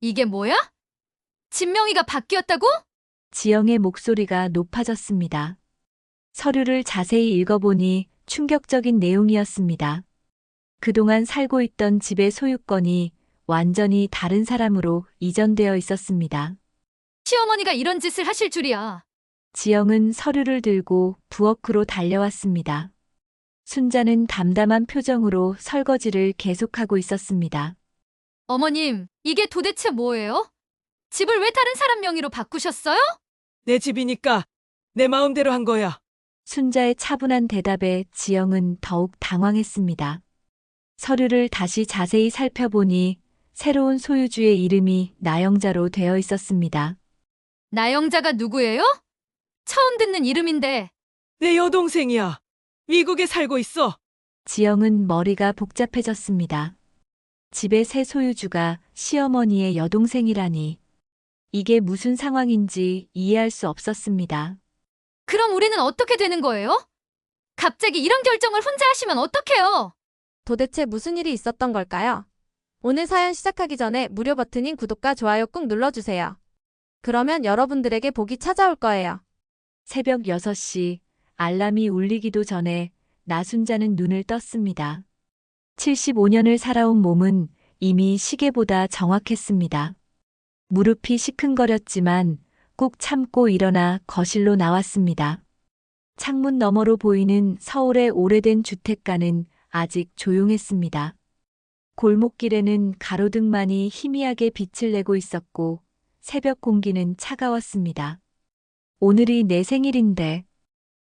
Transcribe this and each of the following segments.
이게 뭐야? 진명이가 바뀌었다고? 지영의 목소리가 높아졌습니다. 서류를 자세히 읽어보니 충격적인 내용이었습니다. 그동안 살고 있던 집의 소유권이 완전히 다른 사람으로 이전되어 있었습니다. 시어머니가 이런 짓을 하실 줄이야. 지영은 서류를 들고 부엌으로 달려왔습니다. 순자는 담담한 표정으로 설거지를 계속하고 있었습니다. 어머님, 이게 도대체 뭐예요? 집을 왜 다른 사람 명의로 바꾸셨어요? 내 집이니까 내 마음대로 한 거야. 순자의 차분한 대답에 지영은 더욱 당황했습니다. 서류를 다시 자세히 살펴보니 새로운 소유주의 이름이 나영자로 되어 있었습니다. 나영자가 누구예요? 처음 듣는 이름인데. 내 여동생이야. 미국에 살고 있어. 지영은 머리가 복잡해졌습니다. 집의 새 소유주가 시어머니의 여동생이라니. 이게 무슨 상황인지 이해할 수 없었습니다. 그럼 우리는 어떻게 되는 거예요? 갑자기 이런 결정을 혼자 하시면 어떡해요? 도대체 무슨 일이 있었던 걸까요? 오늘 사연 시작하기 전에 무료 버튼인 구독과 좋아요 꾹 눌러주세요. 그러면 여러분들에게 복이 찾아올 거예요. 새벽 6시 알람이 울리기도 전에 나순자는 눈을 떴습니다. 75년을 살아온 몸은 이미 시계보다 정확했습니다. 무릎이 시큰거렸지만 꾹 참고 일어나 거실로 나왔습니다. 창문 너머로 보이는 서울의 오래된 주택가는 아직 조용했습니다. 골목길에는 가로등만이 희미하게 빛을 내고 있었고 새벽 공기는 차가웠습니다. 오늘이 내 생일인데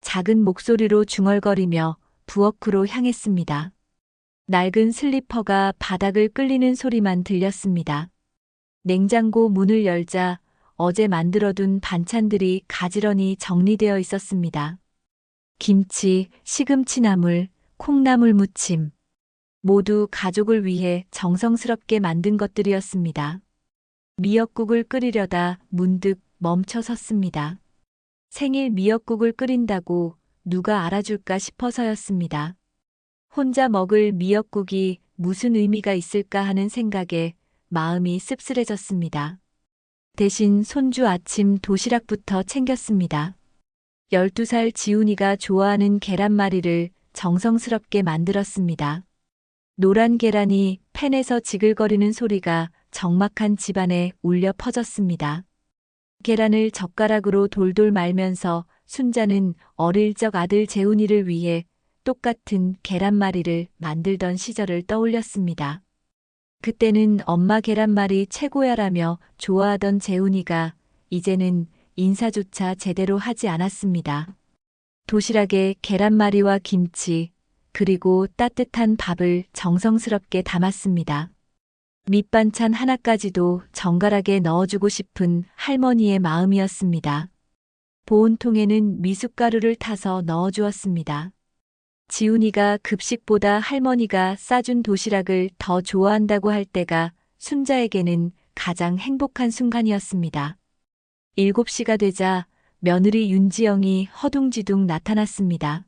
작은 목소리로 중얼거리며 부엌으로 향했습니다. 낡은 슬리퍼가 바닥을 끌리는 소리만 들렸습니다. 냉장고 문을 열자 어제 만들어둔 반찬들이 가지런히 정리되어 있었습니다. 김치, 시금치나물, 콩나물 무침. 모두 가족을 위해 정성스럽게 만든 것들이었습니다. 미역국을 끓이려다 문득 멈춰 섰습니다. 생일 미역국을 끓인다고 누가 알아줄까 싶어서였습니다. 혼자 먹을 미역국이 무슨 의미가 있을까 하는 생각에 마음이 씁쓸해졌습니다. 대신 손주 아침 도시락부터 챙겼습니다. 12살 지훈이가 좋아하는 계란말이를 정성스럽게 만들었습니다. 노란 계란이 팬에서 지글거리는 소리가 적막한 집안에 울려 퍼졌습니다. 계란을 젓가락으로 돌돌 말면서 순자는 어릴 적 아들 재훈이를 위해 똑같은 계란말이를 만들던 시절을 떠올렸습니다. 그때는 엄마 계란말이 최고야라며 좋아하던 재훈이가 이제는 인사조차 제대로 하지 않았습니다. 도시락에 계란말이와 김치, 그리고 따뜻한 밥을 정성스럽게 담았습니다. 밑반찬 하나까지도 정갈하게 넣어주고 싶은 할머니의 마음이었습니다. 보온통에는 미숫가루를 타서 넣어주었습니다. 지훈이가 급식보다 할머니가 싸준 도시락을 더 좋아한다고 할 때가 순자에게는 가장 행복한 순간이었습니다. 7시가 되자 며느리 윤지영이 허둥지둥 나타났습니다.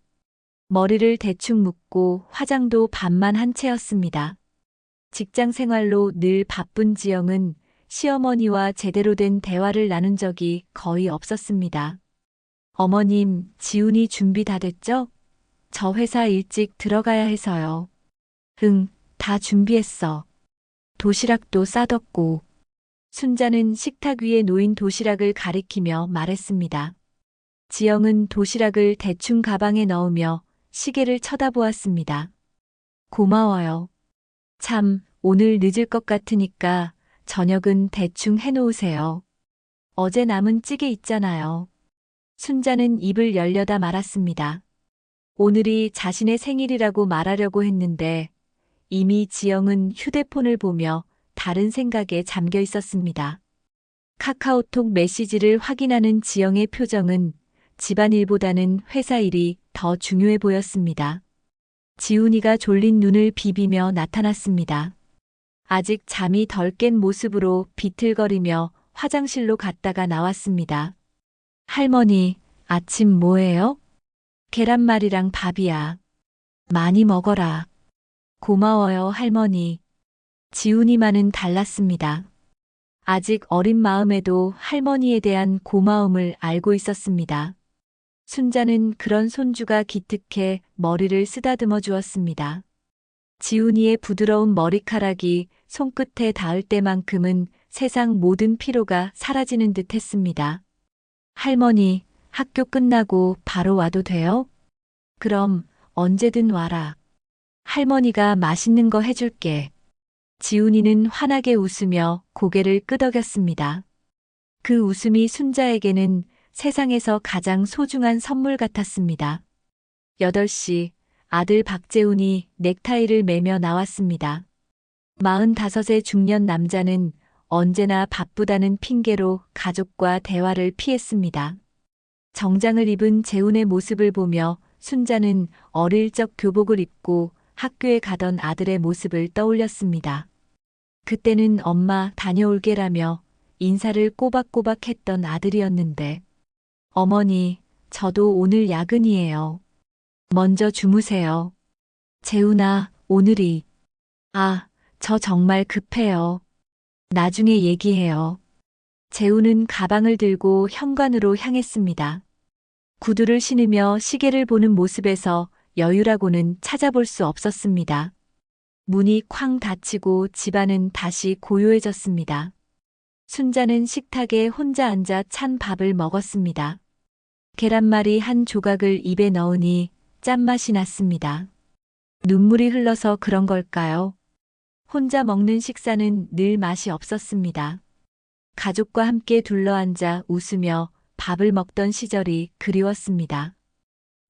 머리를 대충 묶고 화장도 반만 한 채였습니다. 직장 생활로 늘 바쁜 지영은 시어머니와 제대로 된 대화를 나눈 적이 거의 없었습니다. 어머님, 지훈이 준비 다 됐죠? 저 회사 일찍 들어가야 해서요. 응, 다 준비했어. 도시락도 싸뒀고. 순자는 식탁 위에 놓인 도시락을 가리키며 말했습니다. 지영은 도시락을 대충 가방에 넣으며 시계를 쳐다보았습니다. 고마워요. 참, 오늘 늦을 것 같으니까 저녁은 대충 해놓으세요. 어제 남은 찌개 있잖아요. 순자는 입을 열려다 말았습니다. 오늘이 자신의 생일이라고 말하려고 했는데 이미 지영은 휴대폰을 보며 다른 생각에 잠겨 있었습니다. 카카오톡 메시지를 확인하는 지영의 표정은 집안일보다는 회사 일이 더 중요해 보였습니다. 지훈이가 졸린 눈을 비비며 나타났습니다. 아직 잠이 덜 깬 모습으로 비틀거리며 화장실로 갔다가 나왔습니다. 할머니, 아침 뭐예요? 계란말이랑 밥이야. 많이 먹어라. 고마워요, 할머니. 지훈이만은 달랐습니다. 아직 어린 마음에도 할머니에 대한 고마움을 알고 있었습니다. 순자는 그런 손주가 기특해 머리를 쓰다듬어 주었습니다. 지훈이의 부드러운 머리카락이 손끝에 닿을 때만큼은 세상 모든 피로가 사라지는 듯 했습니다. 할머니, 학교 끝나고 바로 와도 돼요? 그럼 언제든 와라. 할머니가 맛있는 거 해줄게. 지훈이는 환하게 웃으며 고개를 끄덕였습니다. 그 웃음이 순자에게는 세상에서 가장 소중한 선물 같았습니다. 8시, 아들 박재훈이 넥타이를 매며 나왔습니다. 45의 중년 남자는 언제나 바쁘다는 핑계로 가족과 대화를 피했습니다. 정장을 입은 재훈의 모습을 보며 순자는 어릴 적 교복을 입고 학교에 가던 아들의 모습을 떠올렸습니다. 그때는 엄마 다녀올게라며 인사를 꼬박꼬박 했던 아들이었는데, 어머니, 저도 오늘 야근이에요. 먼저 주무세요. 재훈아, 오늘이. 저 정말 급해요. 나중에 얘기해요. 재훈은 가방을 들고 현관으로 향했습니다. 구두를 신으며 시계를 보는 모습에서 여유라고는 찾아볼 수 없었습니다. 문이 쾅 닫히고 집안은 다시 고요해졌습니다. 순자는 식탁에 혼자 앉아 찬 밥을 먹었습니다. 계란말이 한 조각을 입에 넣으니 짠맛이 났습니다. 눈물이 흘러서 그런 걸까요? 혼자 먹는 식사는 늘 맛이 없었습니다. 가족과 함께 둘러앉아 웃으며 밥을 먹던 시절이 그리웠습니다.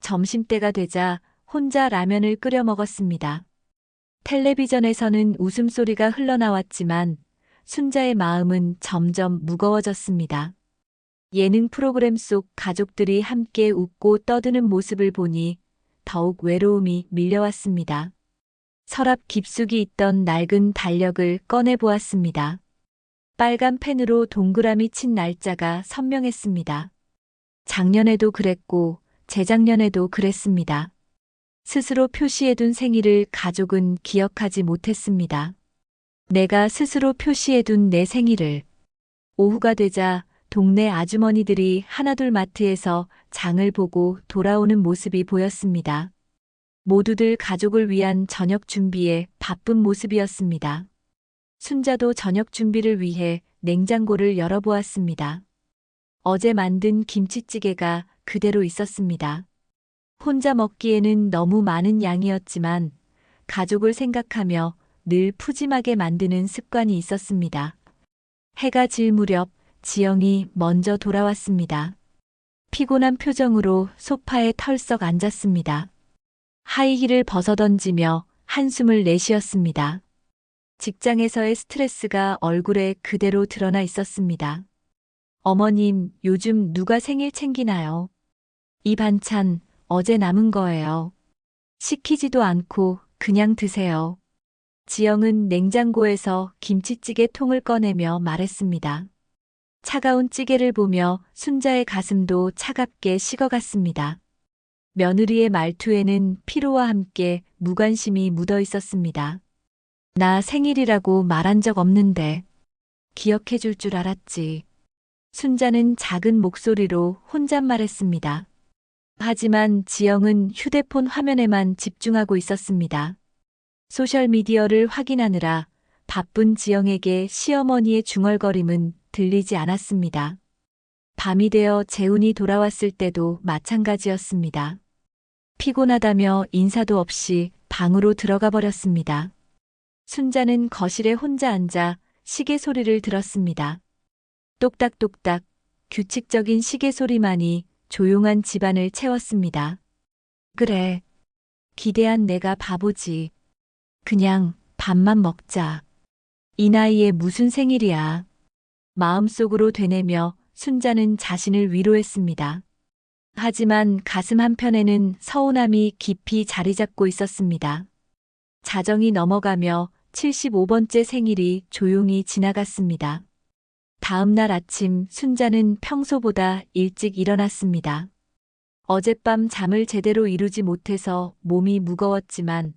점심때가 되자 혼자 라면을 끓여 먹었습니다. 텔레비전에서는 웃음소리가 흘러나왔지만 순자의 마음은 점점 무거워졌습니다. 예능 프로그램 속 가족들이 함께 웃고 떠드는 모습을 보니 더욱 외로움이 밀려왔습니다. 서랍 깊숙이 있던 낡은 달력을 꺼내보았습니다. 빨간 펜으로 동그라미 친 날짜가 선명했습니다. 작년에도 그랬고 재작년에도 그랬습니다. 스스로 표시해둔 생일을 가족은 기억하지 못했습니다. 내가 스스로 표시해둔 내 생일을. 오후가 되자 동네 아주머니들이 하나둘 마트에서 장을 보고 돌아오는 모습이 보였습니다. 모두들 가족을 위한 저녁 준비에 바쁜 모습이었습니다. 순자도 저녁 준비를 위해 냉장고를 열어보았습니다. 어제 만든 김치찌개가 그대로 있었습니다. 혼자 먹기에는 너무 많은 양이었지만 가족을 생각하며 늘 푸짐하게 만드는 습관이 있었습니다. 해가 질 무렵 지영이 먼저 돌아왔습니다. 피곤한 표정으로 소파에 털썩 앉았습니다. 하이힐을 벗어던지며 한숨을 내쉬었습니다. 직장에서의 스트레스가 얼굴에 그대로 드러나 있었습니다. 어머님, 요즘 누가 생일 챙기나요? 이 반찬 어제 남은 거예요. 시키지도 않고 그냥 드세요. 지영은 냉장고에서 김치찌개 통을 꺼내며 말했습니다. 차가운 찌개를 보며 순자의 가슴도 차갑게 식어갔습니다. 며느리의 말투에는 피로와 함께 무관심이 묻어 있었습니다. 나 생일이라고 말한 적 없는데 기억해 줄 줄 알았지. 순자는 작은 목소리로 혼잣말했습니다. 하지만 지영은 휴대폰 화면에만 집중하고 있었습니다. 소셜미디어를 확인하느라 바쁜 지영에게 시어머니의 중얼거림은 들리지 않았습니다. 밤이 되어 재훈이 돌아왔을 때도 마찬가지였습니다. 피곤하다며 인사도 없이 방으로 들어가 버렸습니다. 순자는 거실에 혼자 앉아 시계 소리를 들었습니다. 똑딱똑딱 규칙적인 시계 소리만이 조용한 집안을 채웠습니다. 그래, 기대한 내가 바보지. 그냥 밥만 먹자. 이 나이에 무슨 생일이야. 마음속으로 되뇌며 순자는 자신을 위로했습니다. 하지만 가슴 한편에는 서운함이 깊이 자리 잡고 있었습니다. 자정이 넘어가며 75번째 생일이 조용히 지나갔습니다. 다음 날 아침 순자는 평소보다 일찍 일어났습니다. 어젯밤 잠을 제대로 이루지 못해서 몸이 무거웠지만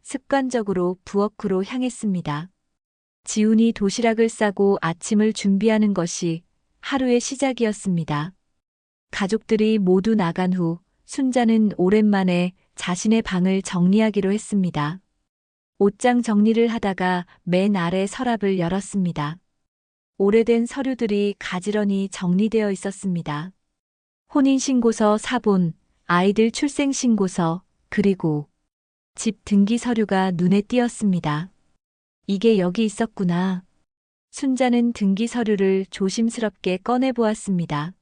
습관적으로 부엌으로 향했습니다. 지훈이 도시락을 싸고 아침을 준비하는 것이 하루의 시작이었습니다. 가족들이 모두 나간 후 순자는 오랜만에 자신의 방을 정리하기로 했습니다. 옷장 정리를 하다가 맨 아래 서랍을 열었습니다. 오래된 서류들이 가지런히 정리되어 있었습니다. 혼인신고서, 사본, 아이들 출생신고서, 그리고 집 등기 서류가 눈에 띄었습니다. 이게 여기 있었구나. 순자는 등기 서류를 조심스럽게 꺼내보았습니다.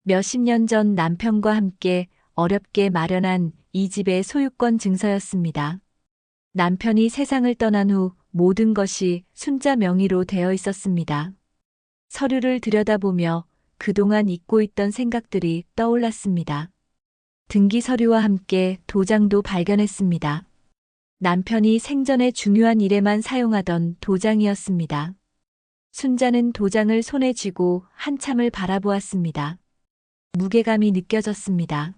몇십 년 전 남편과 함께 어렵게 마련한 이 집의 소유권 증서였습니다. 남편이 세상을 떠난 후 모든 것이 순자 명의로 되어 있었습니다. 서류를 들여다보며 그동안 잊고 있던 생각들이 떠올랐습니다. 등기 서류와 함께 도장도 발견했습니다. 남편이 생전에 중요한 일에만 사용하던 도장이었습니다. 순자는 도장을 손에 쥐고 한참을 바라보았습니다. 무게감이 느껴졌습니다.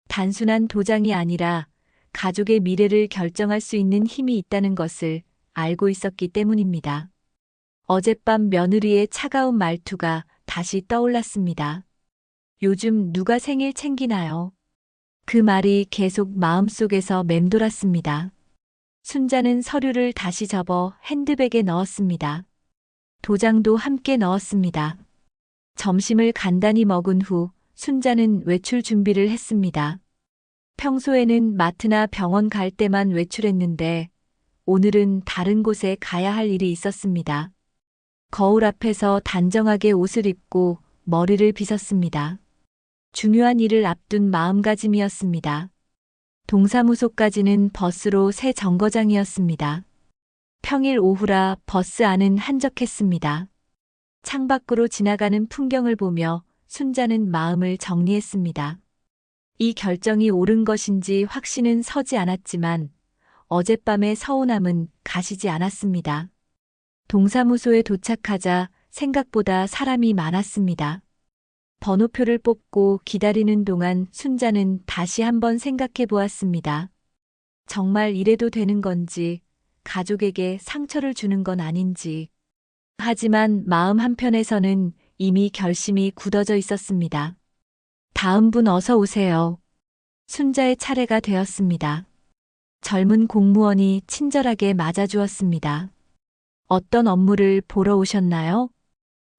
단순한 도장이 아니라 가족의 미래를 결정할 수 있는 힘이 있다는 것을 알고 있었기 때문입니다. 어젯밤 며느리의 차가운 말투가 다시 떠올랐습니다. 요즘 누가 생일 챙기나요? 그 말이 계속 마음속에서 맴돌았습니다. 순자는 서류를 다시 접어 핸드백에 넣었습니다. 도장도 함께 넣었습니다. 점심을 간단히 먹은 후 순자는 외출 준비를 했습니다. 평소에는 마트나 병원 갈 때만 외출했는데 오늘은 다른 곳에 가야 할 일이 있었습니다. 거울 앞에서 단정하게 옷을 입고 머리를 빗었습니다. 중요한 일을 앞둔 마음가짐이었습니다. 동사무소까지는 버스로 새 정거장이었습니다. 평일 오후라 버스 안은 한적했습니다. 창밖으로 지나가는 풍경을 보며 순자는 마음을 정리했습니다. 이 결정이 옳은 것인지 확신은 서지 않았지만 어젯밤의 서운함은 가시지 않았습니다. 동사무소에 도착하자 생각보다 사람이 많았습니다. 번호표를 뽑고 기다리는 동안 순자는 다시 한번 생각해 보았습니다. 정말 이래도 되는 건지, 가족에게 상처를 주는 건 아닌지. 하지만 마음 한편에서는 이미 결심이 굳어져 있었습니다. 다음 분 어서 오세요. 순자의 차례가 되었습니다. 젊은 공무원이 친절하게 맞아주었습니다. 어떤 업무를 보러 오셨나요?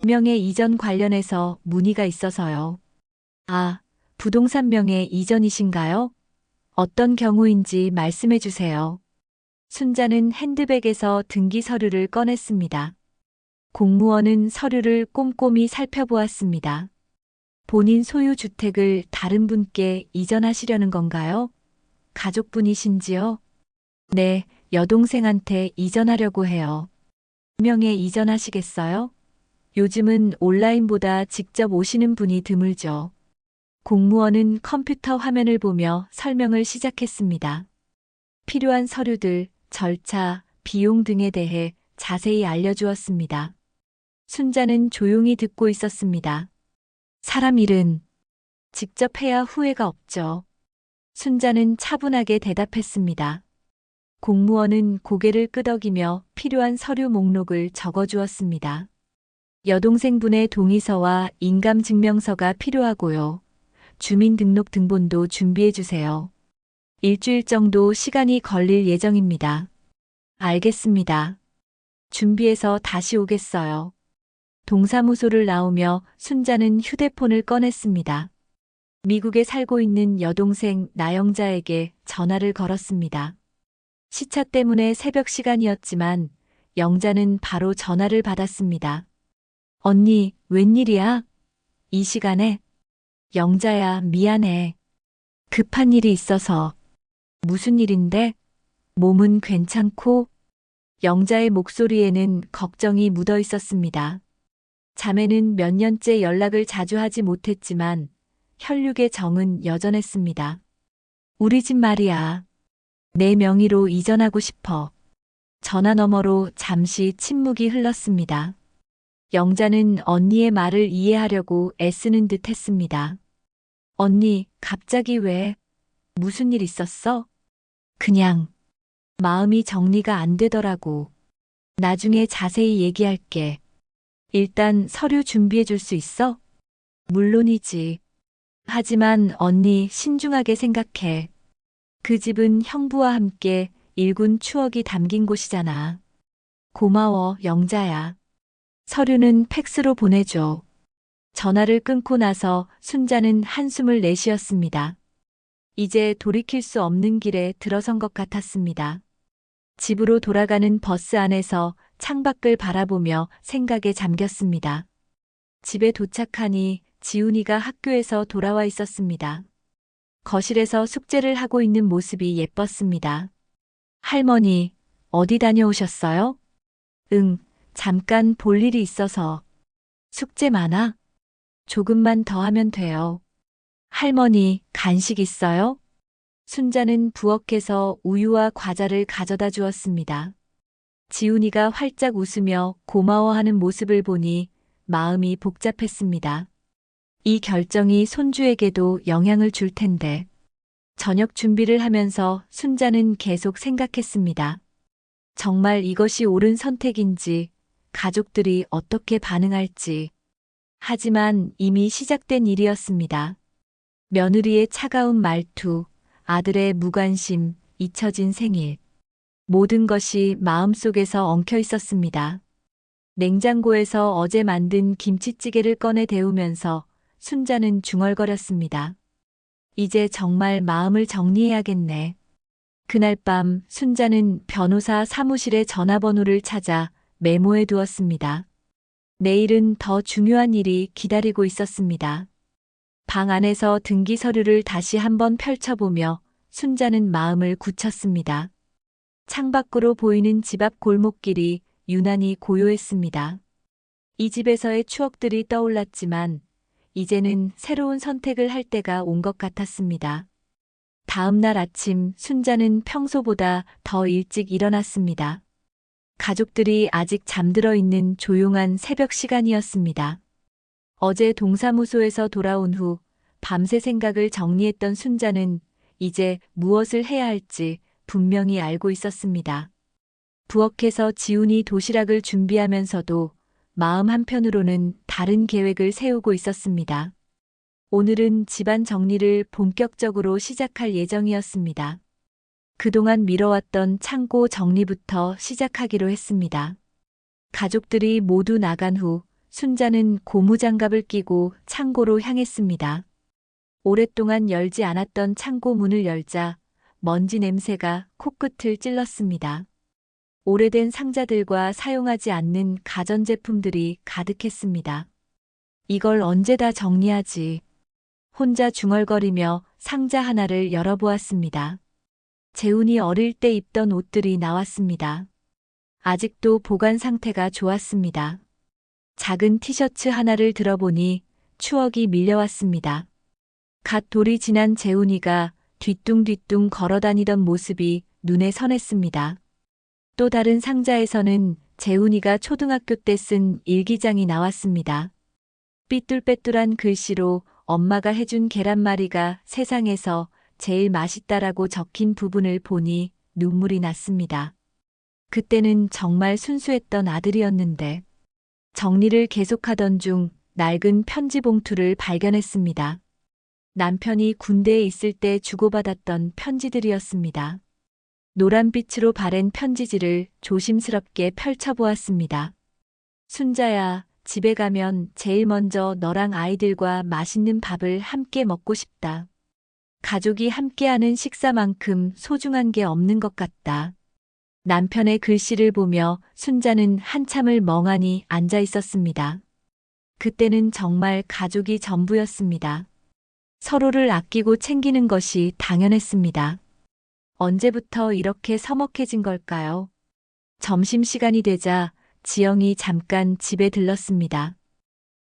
명예 이전 관련해서 문의가 있어서요. 아, 부동산 명예 이전이신가요? 어떤 경우인지 말씀해 주세요. 순자는 핸드백에서 등기 서류를 꺼냈습니다. 공무원은 서류를 꼼꼼히 살펴보았습니다. 본인 소유 주택을 다른 분께 이전하시려는 건가요? 가족분이신지요? 네, 여동생한테 이전하려고 해요. 명예 이전하시겠어요? 요즘은 온라인보다 직접 오시는 분이 드물죠. 공무원은 컴퓨터 화면을 보며 설명을 시작했습니다. 필요한 서류들, 절차, 비용 등에 대해 자세히 알려주었습니다. 순자는 조용히 듣고 있었습니다. 사람 일은 직접 해야 후회가 없죠. 순자는 차분하게 대답했습니다. 공무원은 고개를 끄덕이며 필요한 서류 목록을 적어주었습니다. 여동생분의 동의서와 인감증명서가 필요하고요. 주민등록등본도 준비해 주세요. 일주일 정도 시간이 걸릴 예정입니다. 알겠습니다. 준비해서 다시 오겠어요. 동사무소를 나오며 순자는 휴대폰을 꺼냈습니다. 미국에 살고 있는 여동생 나영자에게 전화를 걸었습니다. 시차 때문에 새벽 시간이었지만 영자는 바로 전화를 받았습니다. 언니, 웬일이야? 이 시간에? 영자야, 미안해. 급한 일이 있어서. 무슨 일인데? 몸은 괜찮고? 영자의 목소리에는 걱정이 묻어 있었습니다. 자매는 몇 년째 연락을 자주 하지 못했지만 혈육의 정은 여전했습니다. 우리 집 말이야. 내 명의로 이전하고 싶어. 전화 너머로 잠시 침묵이 흘렀습니다. 영자는 언니의 말을 이해하려고 애쓰는 듯 했습니다. 언니, 갑자기 왜? 무슨 일 있었어? 그냥 마음이 정리가 안 되더라고. 나중에 자세히 얘기할게. 일단 서류 준비해 줄 수 있어? 물론이지. 하지만 언니 신중하게 생각해. 그 집은 형부와 함께 일군 추억이 담긴 곳이잖아. 고마워, 영자야. 서류는 팩스로 보내줘. 전화를 끊고 나서 순자는 한숨을 내쉬었습니다. 이제 돌이킬 수 없는 길에 들어선 것 같았습니다. 집으로 돌아가는 버스 안에서 창밖을 바라보며 생각에 잠겼습니다. 집에 도착하니 지훈이가 학교에서 돌아와 있었습니다. 거실에서 숙제를 하고 있는 모습이 예뻤습니다. 할머니, 어디 다녀오셨어요? 응, 잠깐 볼 일이 있어서. 숙제 많아? 조금만 더 하면 돼요. 할머니, 간식 있어요? 순자는 부엌에서 우유와 과자를 가져다 주었습니다. 지훈이가 활짝 웃으며 고마워하는 모습을 보니 마음이 복잡했습니다. 이 결정이 손주에게도 영향을 줄 텐데. 저녁 준비를 하면서 순자는 계속 생각했습니다. 정말 이것이 옳은 선택인지, 가족들이 어떻게 반응할지. 하지만 이미 시작된 일이었습니다. 며느리의 차가운 말투, 아들의 무관심, 잊혀진 생일. 모든 것이 마음속에서 엉켜 있었습니다. 냉장고에서 어제 만든 김치찌개를 꺼내 데우면서 순자는 중얼거렸습니다. 이제 정말 마음을 정리해야겠네. 그날 밤 순자는 변호사 사무실의 전화번호를 찾아 메모해 두었습니다. 내일은 더 중요한 일이 기다리고 있었습니다. 방 안에서 등기 서류를 다시 한번 펼쳐보며 순자는 마음을 굳혔습니다. 창밖으로 보이는 집 앞 골목길이 유난히 고요했습니다. 이 집에서의 추억들이 떠올랐지만 이제는 새로운 선택을 할 때가 온 것 같았습니다. 다음 날 아침 순자는 평소보다 더 일찍 일어났습니다. 가족들이 아직 잠들어 있는 조용한 새벽 시간이었습니다. 어제 동사무소에서 돌아온 후 밤새 생각을 정리했던 순자는 이제 무엇을 해야 할지 분명히 알고 있었습니다. 부엌에서 지훈이 도시락을 준비하면서도 마음 한편으로는 다른 계획을 세우고 있었습니다. 오늘은 집안 정리를 본격적으로 시작할 예정이었습니다. 그동안 미뤄왔던 창고 정리부터 시작하기로 했습니다. 가족들이 모두 나간 후 순자는 고무장갑을 끼고 창고로 향했습니다. 오랫동안 열지 않았던 창고 문을 열자 먼지 냄새가 코끝을 찔렀습니다. 오래된 상자들과 사용하지 않는 가전제품들이 가득했습니다. 이걸 언제 다 정리하지? 혼자 중얼거리며 상자 하나를 열어보았습니다. 재훈이 어릴 때 입던 옷들이 나왔습니다. 아직도 보관 상태가 좋았습니다. 작은 티셔츠 하나를 들어보니 추억이 밀려왔습니다. 갓 돌이 지난 재훈이가 뒤뚱뒤뚱 걸어다니던 모습이 눈에 선했습니다. 또 다른 상자에서는 재훈이가 초등학교 때 쓴 일기장이 나왔습니다. 삐뚤빼뚤한 글씨로 엄마가 해준 계란말이가 세상에서 제일 맛있다라고 적힌 부분을 보니 눈물이 났습니다. 그때는 정말 순수했던 아들이었는데 정리를 계속하던 중 낡은 편지 봉투를 발견했습니다. 남편이 군대에 있을 때 주고받았던 편지들이었습니다. 노란빛으로 바랜 편지지를 조심스럽게 펼쳐보았습니다. 순자야, 집에 가면 제일 먼저 너랑 아이들과 맛있는 밥을 함께 먹고 싶다. 가족이 함께하는 식사만큼 소중한 게 없는 것 같다. 남편의 글씨를 보며 순자는 한참을 멍하니 앉아 있었습니다. 그때는 정말 가족이 전부였습니다. 서로를 아끼고 챙기는 것이 당연했습니다. 언제부터 이렇게 서먹해진 걸까요? 점심시간이 되자 지영이 잠깐 집에 들렀습니다.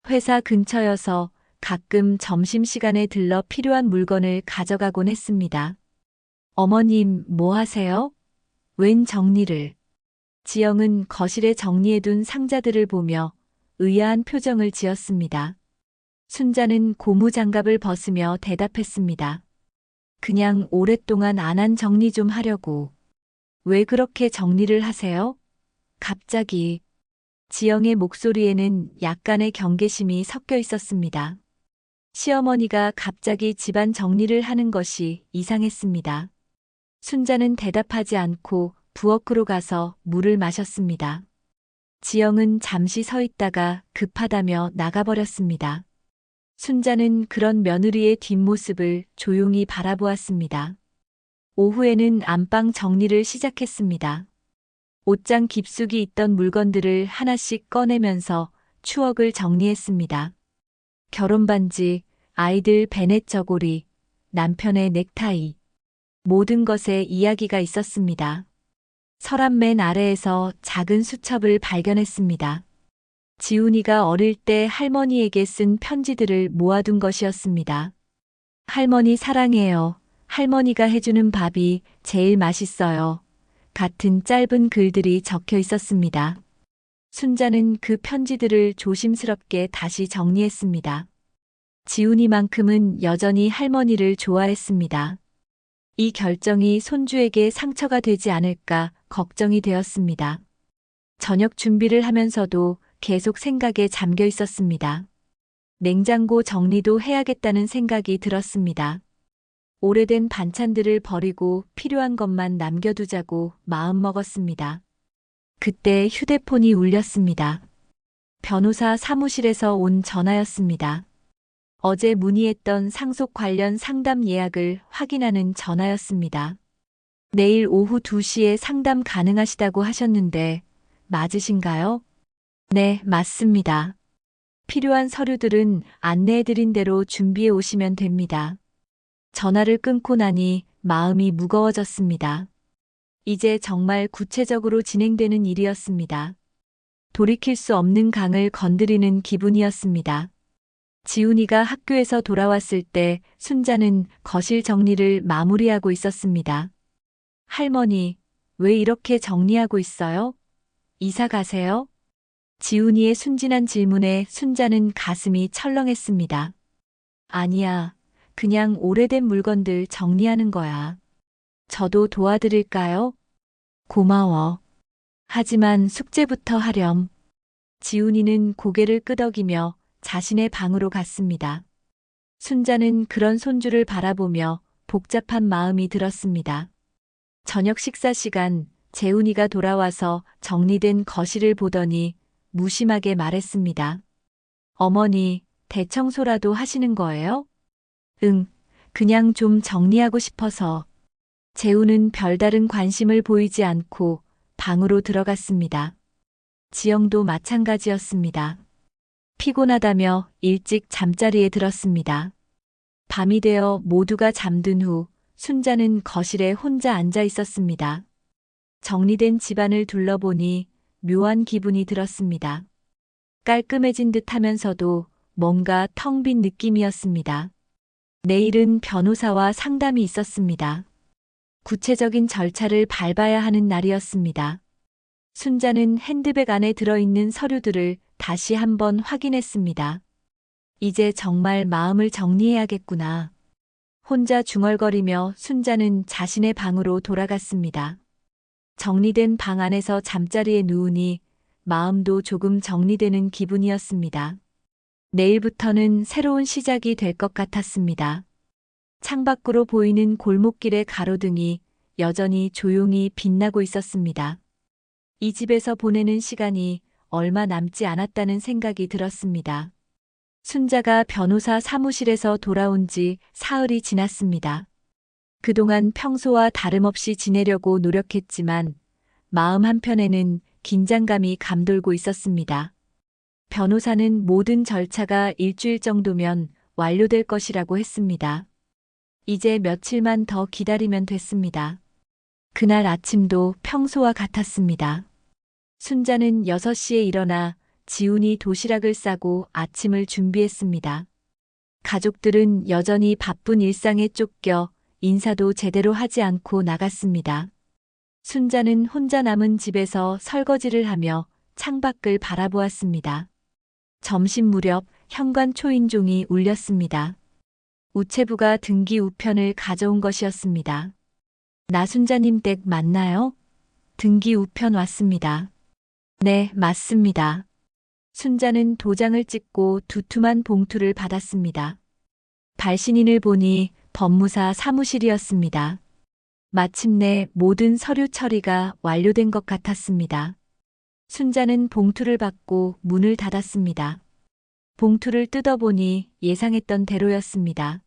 회사 근처여서 가끔 점심시간에 들러 필요한 물건을 가져가곤 했습니다. 어머님, 뭐 하세요? 웬 정리를? 지영은 거실에 정리해둔 상자들을 보며 의아한 표정을 지었습니다. 순자는 고무장갑을 벗으며 대답했습니다. 그냥 오랫동안 안 한 정리 좀 하려고. 왜 그렇게 정리를 하세요? 갑자기 지영의 목소리에는 약간의 경계심이 섞여 있었습니다. 시어머니가 갑자기 집안 정리를 하는 것이 이상했습니다. 순자는 대답하지 않고 부엌으로 가서 물을 마셨습니다. 지영은 잠시 서 있다가 급하다며 나가버렸습니다. 순자는 그런 며느리의 뒷모습을 조용히 바라보았습니다. 오후에는 안방 정리를 시작했습니다. 옷장 깊숙이 있던 물건들을 하나씩 꺼내면서 추억을 정리했습니다. 결혼반지, 아이들 베넷 저고리, 남편의 넥타이. 모든 것에 이야기가 있었습니다. 서랍 맨 아래에서 작은 수첩을 발견했습니다. 지훈이가 어릴 때 할머니에게 쓴 편지들을 모아둔 것이었습니다. 할머니 사랑해요. 할머니가 해주는 밥이 제일 맛있어요. 같은 짧은 글들이 적혀 있었습니다. 순자는 그 편지들을 조심스럽게 다시 정리했습니다. 지훈이만큼은 여전히 할머니를 좋아했습니다. 이 결정이 손주에게 상처가 되지 않을까 걱정이 되었습니다. 저녁 준비를 하면서도 계속 생각에 잠겨 있었습니다. 냉장고 정리도 해야겠다는 생각이 들었습니다. 오래된 반찬들을 버리고 필요한 것만 남겨두자고 마음먹었습니다. 그때 휴대폰이 울렸습니다. 변호사 사무실에서 온 전화였습니다. 어제 문의했던 상속 관련 상담 예약을 확인하는 전화였습니다. 내일 오후 2시에 상담 가능하시다고 하셨는데 맞으신가요? 네, 맞습니다. 필요한 서류들은 안내해드린 대로 준비해 오시면 됩니다. 전화를 끊고 나니 마음이 무거워졌습니다. 이제 정말 구체적으로 진행되는 일이었습니다. 돌이킬 수 없는 강을 건드리는 기분이었습니다. 지훈이가 학교에서 돌아왔을 때 순자는 거실 정리를 마무리하고 있었습니다. 할머니, 왜 이렇게 정리하고 있어요? 이사 가세요? 지훈이의 순진한 질문에 순자는 가슴이 철렁했습니다. 아니야, 그냥 오래된 물건들 정리하는 거야. 저도 도와드릴까요? 고마워. 하지만 숙제부터 하렴. 지훈이는 고개를 끄덕이며 자신의 방으로 갔습니다. 순자는 그런 손주를 바라보며 복잡한 마음이 들었습니다. 저녁 식사 시간, 재훈이가 돌아와서 정리된 거실을 보더니 무심하게 말했습니다. 어머니, 대청소라도 하시는 거예요? 응, 그냥 좀 정리하고 싶어서. 재훈은 별다른 관심을 보이지 않고 방으로 들어갔습니다. 지영도 마찬가지였습니다. 피곤하다며 일찍 잠자리에 들었습니다. 밤이 되어 모두가 잠든 후 순자는 거실에 혼자 앉아 있었습니다. 정리된 집안을 둘러보니 묘한 기분이 들었습니다. 깔끔해진 듯 하면서도 뭔가 텅 빈 느낌이었습니다. 내일은 변호사와 상담이 있었습니다. 구체적인 절차를 밟아야 하는 날이었습니다. 순자는 핸드백 안에 들어있는 서류들을 다시 한번 확인했습니다. 이제 정말 마음을 정리해야겠구나. 혼자 중얼거리며 순자는 자신의 방으로 돌아갔습니다. 정리된 방 안에서 잠자리에 누우니 마음도 조금 정리되는 기분이었습니다. 내일부터는 새로운 시작이 될 것 같았습니다. 창밖으로 보이는 골목길의 가로등이 여전히 조용히 빛나고 있었습니다. 이 집에서 보내는 시간이 얼마 남지 않았다는 생각이 들었습니다. 순자가 변호사 사무실에서 돌아온 지 사흘이 지났습니다. 그동안 평소와 다름없이 지내려고 노력했지만 마음 한편에는 긴장감이 감돌고 있었습니다. 변호사는 모든 절차가 일주일 정도면 완료될 것이라고 했습니다. 이제 며칠만 더 기다리면 됐습니다. 그날 아침도 평소와 같았습니다. 순자는 6시에 일어나 지훈이 도시락을 싸고 아침을 준비했습니다. 가족들은 여전히 바쁜 일상에 쫓겨 인사도 제대로 하지 않고 나갔습니다. 순자는 혼자 남은 집에서 설거지를 하며 창밖을 바라보았습니다. 점심 무렵 현관 초인종이 울렸습니다. 우체부가 등기 우편을 가져온 것이었습니다. 나순자님 댁 맞나요? 등기 우편 왔습니다. 네, 맞습니다. 순자는 도장을 찍고 두툼한 봉투를 받았습니다. 발신인을 보니 법무사 사무실이었습니다. 마침내 모든 서류 처리가 완료된 것 같았습니다. 순자는 봉투를 받고 문을 닫았습니다. 봉투를 뜯어보니 예상했던 대로였습니다.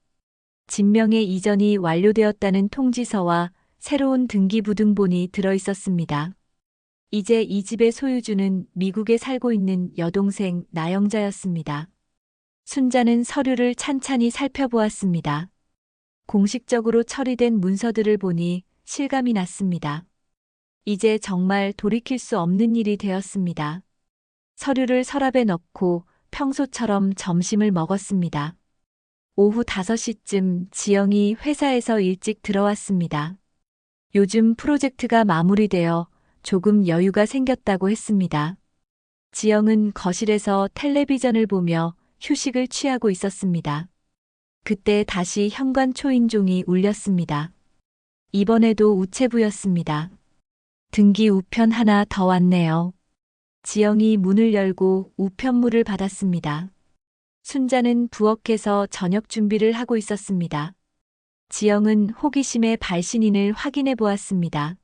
진명의 이전이 완료되었다는 통지서와 새로운 등기부등본이 들어있었습니다. 이제 이 집의 소유주는 미국에 살고 있는 여동생 나영자였습니다. 순자는 서류를 찬찬히 살펴보았습니다. 공식적으로 처리된 문서들을 보니 실감이 났습니다. 이제 정말 돌이킬 수 없는 일이 되었습니다. 서류를 서랍에 넣고 평소처럼 점심을 먹었습니다. 오후 5시쯤 지영이 회사에서 일찍 들어왔습니다. 요즘 프로젝트가 마무리되어 조금 여유가 생겼다고 했습니다. 지영은 거실에서 텔레비전을 보며 휴식을 취하고 있었습니다. 그때 다시 현관 초인종이 울렸습니다. 이번에도 우체부였습니다. 등기 우편 하나 더 왔네요. 지영이 문을 열고 우편물을 받았습니다. 순자는 부엌에서 저녁 준비를 하고 있었습니다. 지영은 호기심에 발신인을 확인해 보았습니다.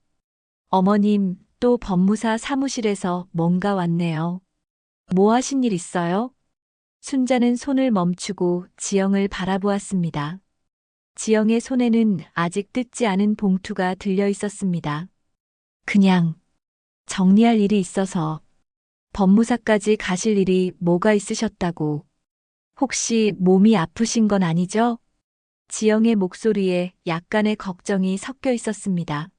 어머님, 또 법무사 사무실에서 뭔가 왔네요. 뭐 하신 일 있어요? 순자는 손을 멈추고 지영을 바라보았습니다. 지영의 손에는 아직 뜯지 않은 봉투가 들려 있었습니다. 그냥 정리할 일이 있어서. 법무사까지 가실 일이 뭐가 있으셨다고. 혹시 몸이 아프신 건 아니죠? 지영의 목소리에 약간의 걱정이 섞여 있었습니다.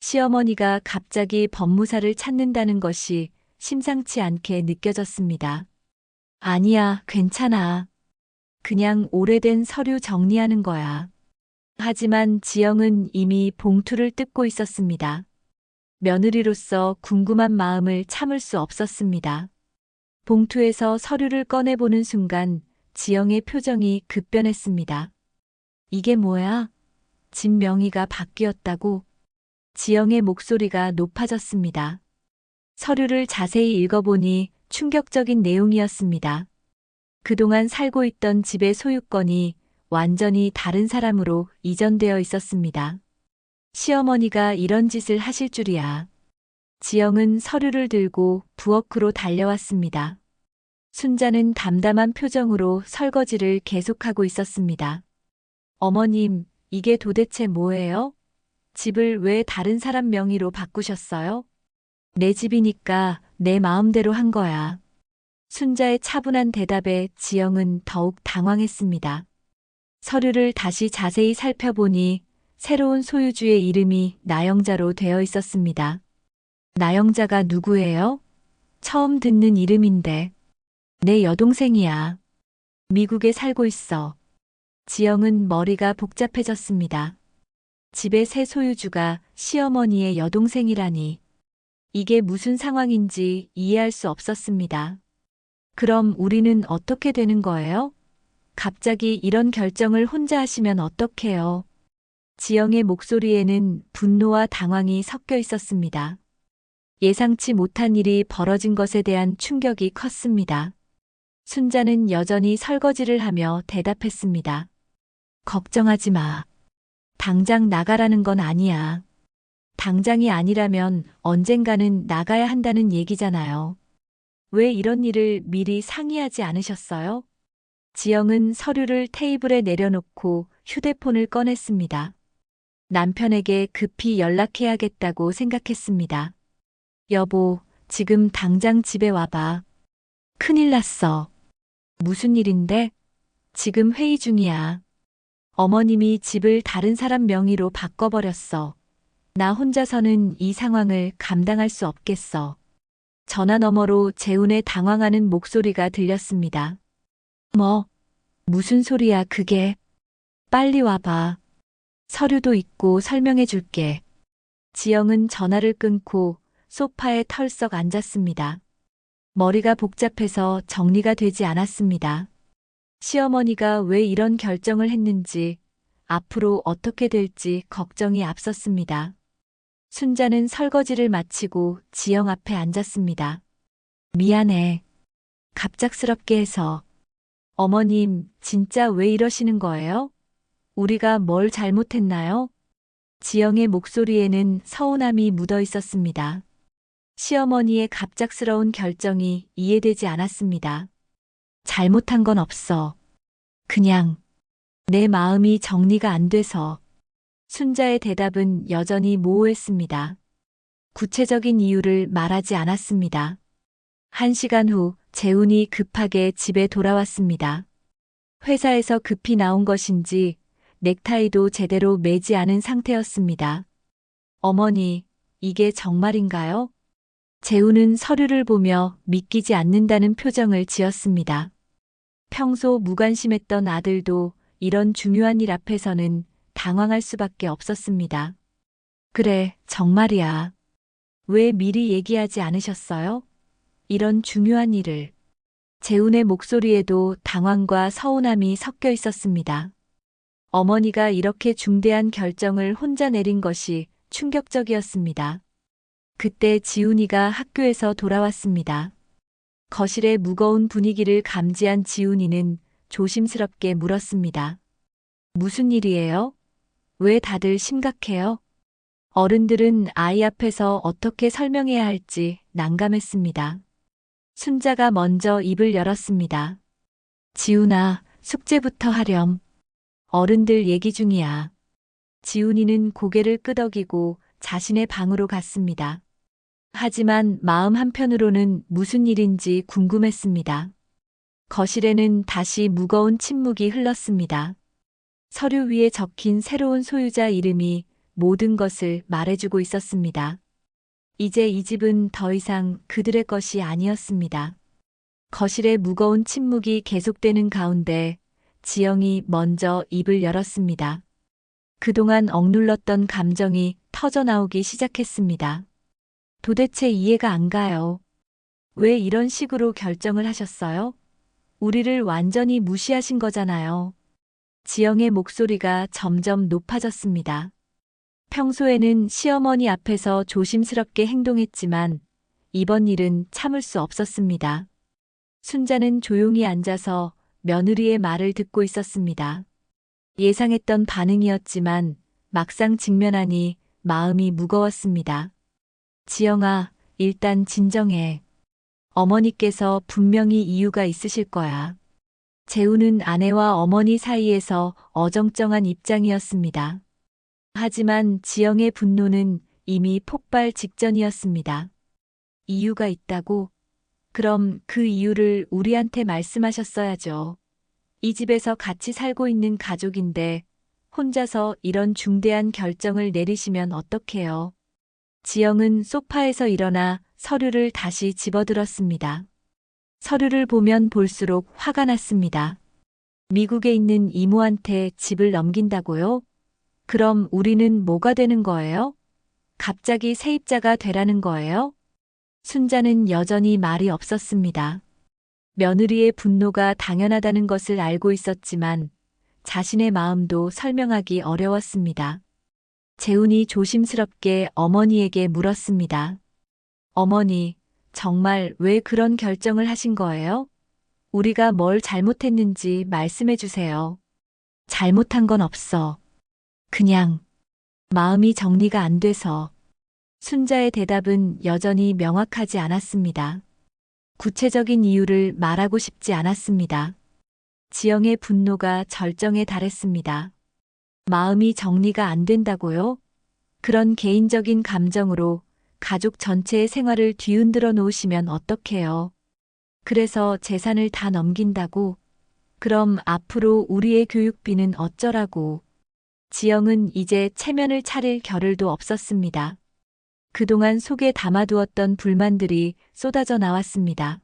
시어머니가 갑자기 법무사를 찾는다는 것이 심상치 않게 느껴졌습니다. 아니야, 괜찮아. 그냥 오래된 서류 정리하는 거야. 하지만 지영은 이미 봉투를 뜯고 있었습니다. 며느리로서 궁금한 마음을 참을 수 없었습니다. 봉투에서 서류를 꺼내보는 순간 지영의 표정이 급변했습니다. 이게 뭐야? 집 명의가 바뀌었다고? 지영의 목소리가 높아졌습니다. 서류를 자세히 읽어보니 충격적인 내용이었습니다. 그동안 살고 있던 집의 소유권이 완전히 다른 사람으로 이전되어 있었습니다. 시어머니가 이런 짓을 하실 줄이야. 지영은 서류를 들고 부엌으로 달려왔습니다. 순자는 담담한 표정으로 설거지를 계속하고 있었습니다. 어머님, 이게 도대체 뭐예요? 집을 왜 다른 사람 명의로 바꾸셨어요? 내 집이니까 내 마음대로 한 거야. 순자의 차분한 대답에 지영은 더욱 당황했습니다. 서류를 다시 자세히 살펴보니 새로운 소유주의 이름이 나영자로 되어 있었습니다. 나영자가 누구예요? 처음 듣는 이름인데. 내 여동생이야. 미국에 살고 있어. 지영은 머리가 복잡해졌습니다. 집의 새 소유주가 시어머니의 여동생이라니. 이게 무슨 상황인지 이해할 수 없었습니다. 그럼 우리는 어떻게 되는 거예요? 갑자기 이런 결정을 혼자 하시면 어떡해요? 지영의 목소리에는 분노와 당황이 섞여 있었습니다. 예상치 못한 일이 벌어진 것에 대한 충격이 컸습니다. 순자는 여전히 설거지를 하며 대답했습니다. 걱정하지 마. 당장 나가라는 건 아니야. 당장이 아니라면 언젠가는 나가야 한다는 얘기잖아요. 왜 이런 일을 미리 상의하지 않으셨어요? 지영은 서류를 테이블에 내려놓고 휴대폰을 꺼냈습니다. 남편에게 급히 연락해야겠다고 생각했습니다. 여보, 지금 당장 집에 와봐. 큰일 났어. 무슨 일인데? 지금 회의 중이야. 어머님이 집을 다른 사람 명의로 바꿔버렸어. 나 혼자서는 이 상황을 감당할 수 없겠어. 전화 너머로 재훈의 당황하는 목소리가 들렸습니다. 뭐? 무슨 소리야 그게? 빨리 와봐. 서류도 있고 설명해 줄게. 지영은 전화를 끊고 소파에 털썩 앉았습니다. 머리가 복잡해서 정리가 되지 않았습니다. 시어머니가 왜 이런 결정을 했는지, 앞으로 어떻게 될지 걱정이 앞섰습니다. 순자는 설거지를 마치고 지영 앞에 앉았습니다. 미안해. 갑작스럽게 해서. 어머님, 진짜 왜 이러시는 거예요? 우리가 뭘 잘못했나요? 지영의 목소리에는 서운함이 묻어 있었습니다. 시어머니의 갑작스러운 결정이 이해되지 않았습니다. 잘못한 건 없어. 그냥 내 마음이 정리가 안 돼서. 순자의 대답은 여전히 모호했습니다. 구체적인 이유를 말하지 않았습니다. 1시간 후 재훈이 급하게 집에 돌아왔습니다. 회사에서 급히 나온 것인지 넥타이도 제대로 매지 않은 상태였습니다. 어머니, 이게 정말인가요? 재훈은 서류를 보며 믿기지 않는다는 표정을 지었습니다. 평소 무관심했던 아들도 이런 중요한 일 앞에서는 당황할 수밖에 없었습니다. 그래, 정말이야. 왜 미리 얘기하지 않으셨어요? 이런 중요한 일을. 재훈의 목소리에도 당황과 서운함이 섞여 있었습니다. 어머니가 이렇게 중대한 결정을 혼자 내린 것이 충격적이었습니다. 그때 지훈이가 학교에서 돌아왔습니다. 거실의 무거운 분위기를 감지한 지훈이는 조심스럽게 물었습니다. 무슨 일이에요? 왜 다들 심각해요? 어른들은 아이 앞에서 어떻게 설명해야 할지 난감했습니다. 순자가 먼저 입을 열었습니다. 지훈아, 숙제부터 하렴. 어른들 얘기 중이야. 지훈이는 고개를 끄덕이고 자신의 방으로 갔습니다. 하지만 마음 한편으로는 무슨 일인지 궁금했습니다. 거실에는 다시 무거운 침묵이 흘렀습니다. 서류 위에 적힌 새로운 소유자 이름이 모든 것을 말해주고 있었습니다. 이제 이 집은 더 이상 그들의 것이 아니었습니다. 거실의 무거운 침묵이 계속되는 가운데 지영이 먼저 입을 열었습니다. 그동안 억눌렀던 감정이 터져나오기 시작했습니다. 도대체 이해가 안 가요. 왜 이런 식으로 결정을 하셨어요? 우리를 완전히 무시하신 거잖아요. 지영의 목소리가 점점 높아졌습니다. 평소에는 시어머니 앞에서 조심스럽게 행동했지만 이번 일은 참을 수 없었습니다. 순자는 조용히 앉아서 며느리의 말을 듣고 있었습니다. 예상했던 반응이었지만 막상 직면하니 마음이 무거웠습니다. 지영아, 일단 진정해. 어머니께서 분명히 이유가 있으실 거야. 재훈은 아내와 어머니 사이에서 어정쩡한 입장이었습니다. 하지만 지영의 분노는 이미 폭발 직전이었습니다. 이유가 있다고? 그럼 그 이유를 우리한테 말씀하셨어야죠. 이 집에서 같이 살고 있는 가족인데 혼자서 이런 중대한 결정을 내리시면 어떡해요? 지영은 소파에서 일어나 서류를 다시 집어들었습니다. 서류를 보면 볼수록 화가 났습니다. 미국에 있는 이모한테 집을 넘긴다고요? 그럼 우리는 뭐가 되는 거예요? 갑자기 세입자가 되라는 거예요? 순자는 여전히 말이 없었습니다. 며느리의 분노가 당연하다는 것을 알고 있었지만 자신의 마음도 설명하기 어려웠습니다. 재훈이 조심스럽게 어머니에게 물었습니다. 어머니, 정말 왜 그런 결정을 하신 거예요? 우리가 뭘 잘못했는지 말씀해 주세요. 잘못한 건 없어. 그냥 마음이 정리가 안 돼서. 순자의 대답은 여전히 명확하지 않았습니다. 구체적인 이유를 말하고 싶지 않았습니다. 지영의 분노가 절정에 달했습니다. 마음이 정리가 안 된다고요? 그런 개인적인 감정으로 가족 전체의 생활을 뒤흔들어 놓으시면 어떡해요? 그래서 재산을 다 넘긴다고? 그럼 앞으로 우리의 교육비는 어쩌라고? 지영은 이제 체면을 차릴 겨를도 없었습니다. 그동안 속에 담아두었던 불만들이 쏟아져 나왔습니다.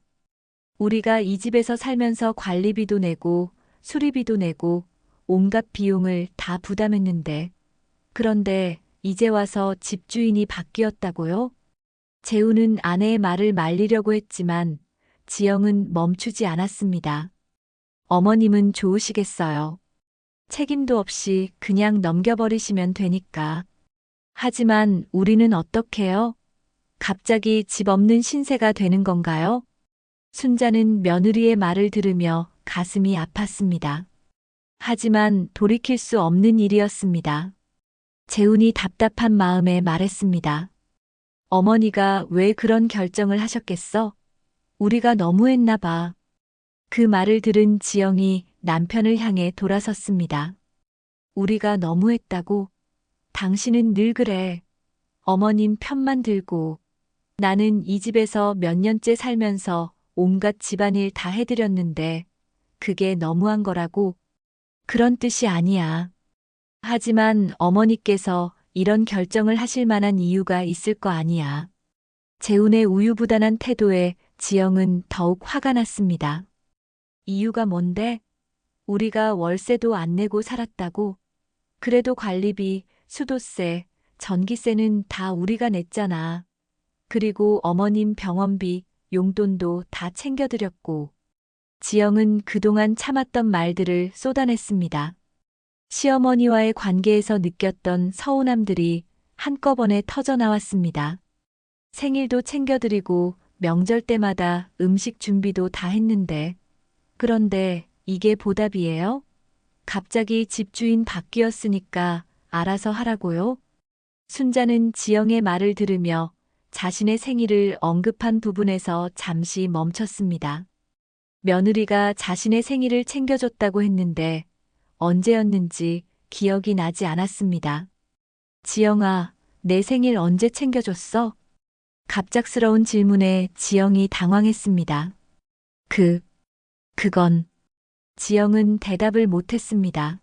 우리가 이 집에서 살면서 관리비도 내고 수리비도 내고 온갖 비용을 다 부담했는데, 그런데 이제 와서 집주인이 바뀌었다고요? 재훈은 아내의 말을 말리려고 했지만 지영은 멈추지 않았습니다. 어머님은 좋으시겠어요. 책임도 없이 그냥 넘겨버리시면 되니까. 하지만 우리는 어떡해요? 갑자기 집 없는 신세가 되는 건가요? 순자는 며느리의 말을 들으며 가슴이 아팠습니다. 하지만 돌이킬 수 없는 일이었습니다. 재훈이 답답한 마음에 말했습니다. 어머니가 왜 그런 결정을 하셨겠어? 우리가 너무했나 봐. 그 말을 들은 지영이 남편을 향해 돌아섰습니다. 우리가 너무했다고? 당신은 늘 그래. 어머님 편만 들고. 나는 이 집에서 몇 년째 살면서 온갖 집안일 다 해드렸는데 그게 너무한 거라고? 그런 뜻이 아니야. 하지만 어머니께서 이런 결정을 하실 만한 이유가 있을 거 아니야. 재훈의 우유부단한 태도에 지영은 더욱 화가 났습니다. 이유가 뭔데? 우리가 월세도 안 내고 살았다고? 그래도 관리비, 수도세, 전기세는 다 우리가 냈잖아. 그리고 어머님 병원비, 용돈도 다 챙겨드렸고. 지영은 그동안 참았던 말들을 쏟아냈습니다. 시어머니와의 관계에서 느꼈던 서운함들이 한꺼번에 터져나왔습니다. 생일도 챙겨드리고 명절 때마다 음식 준비도 다 했는데. 그런데 이게 보답이에요? 갑자기 집주인 바뀌었으니까 알아서 하라고요? 순자는 지영의 말을 들으며 자신의 생일을 언급한 부분에서 잠시 멈췄습니다. 며느리가 자신의 생일을 챙겨줬다고 했는데 언제였는지 기억이 나지 않았습니다. 지영아, 내 생일 언제 챙겨줬어? 갑작스러운 질문에 지영이 당황했습니다. 그건. 지영은 대답을 못했습니다.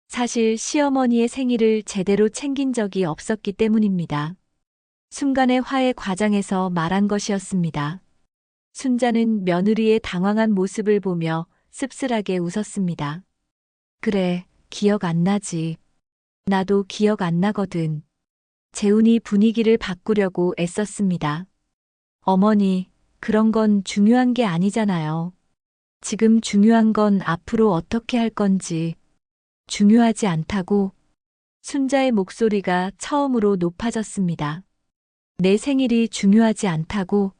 사실 시어머니의 생일을 제대로 챙긴 적이 없었기 때문입니다. 순간의 화해 과정에서 말한 것이었습니다. 순자는 며느리의 당황한 모습을 보며 씁쓸하게 웃었습니다. 그래, 기억 안 나지. 나도 기억 안 나거든. 재훈이 분위기를 바꾸려고 애썼습니다. 어머니, 그런 건 중요한 게 아니잖아요. 지금 중요한 건 앞으로 어떻게 할 건지. 중요하지 않다고. 순자의 목소리가 처음으로 높아졌습니다. 내 생일이 중요하지 않다고.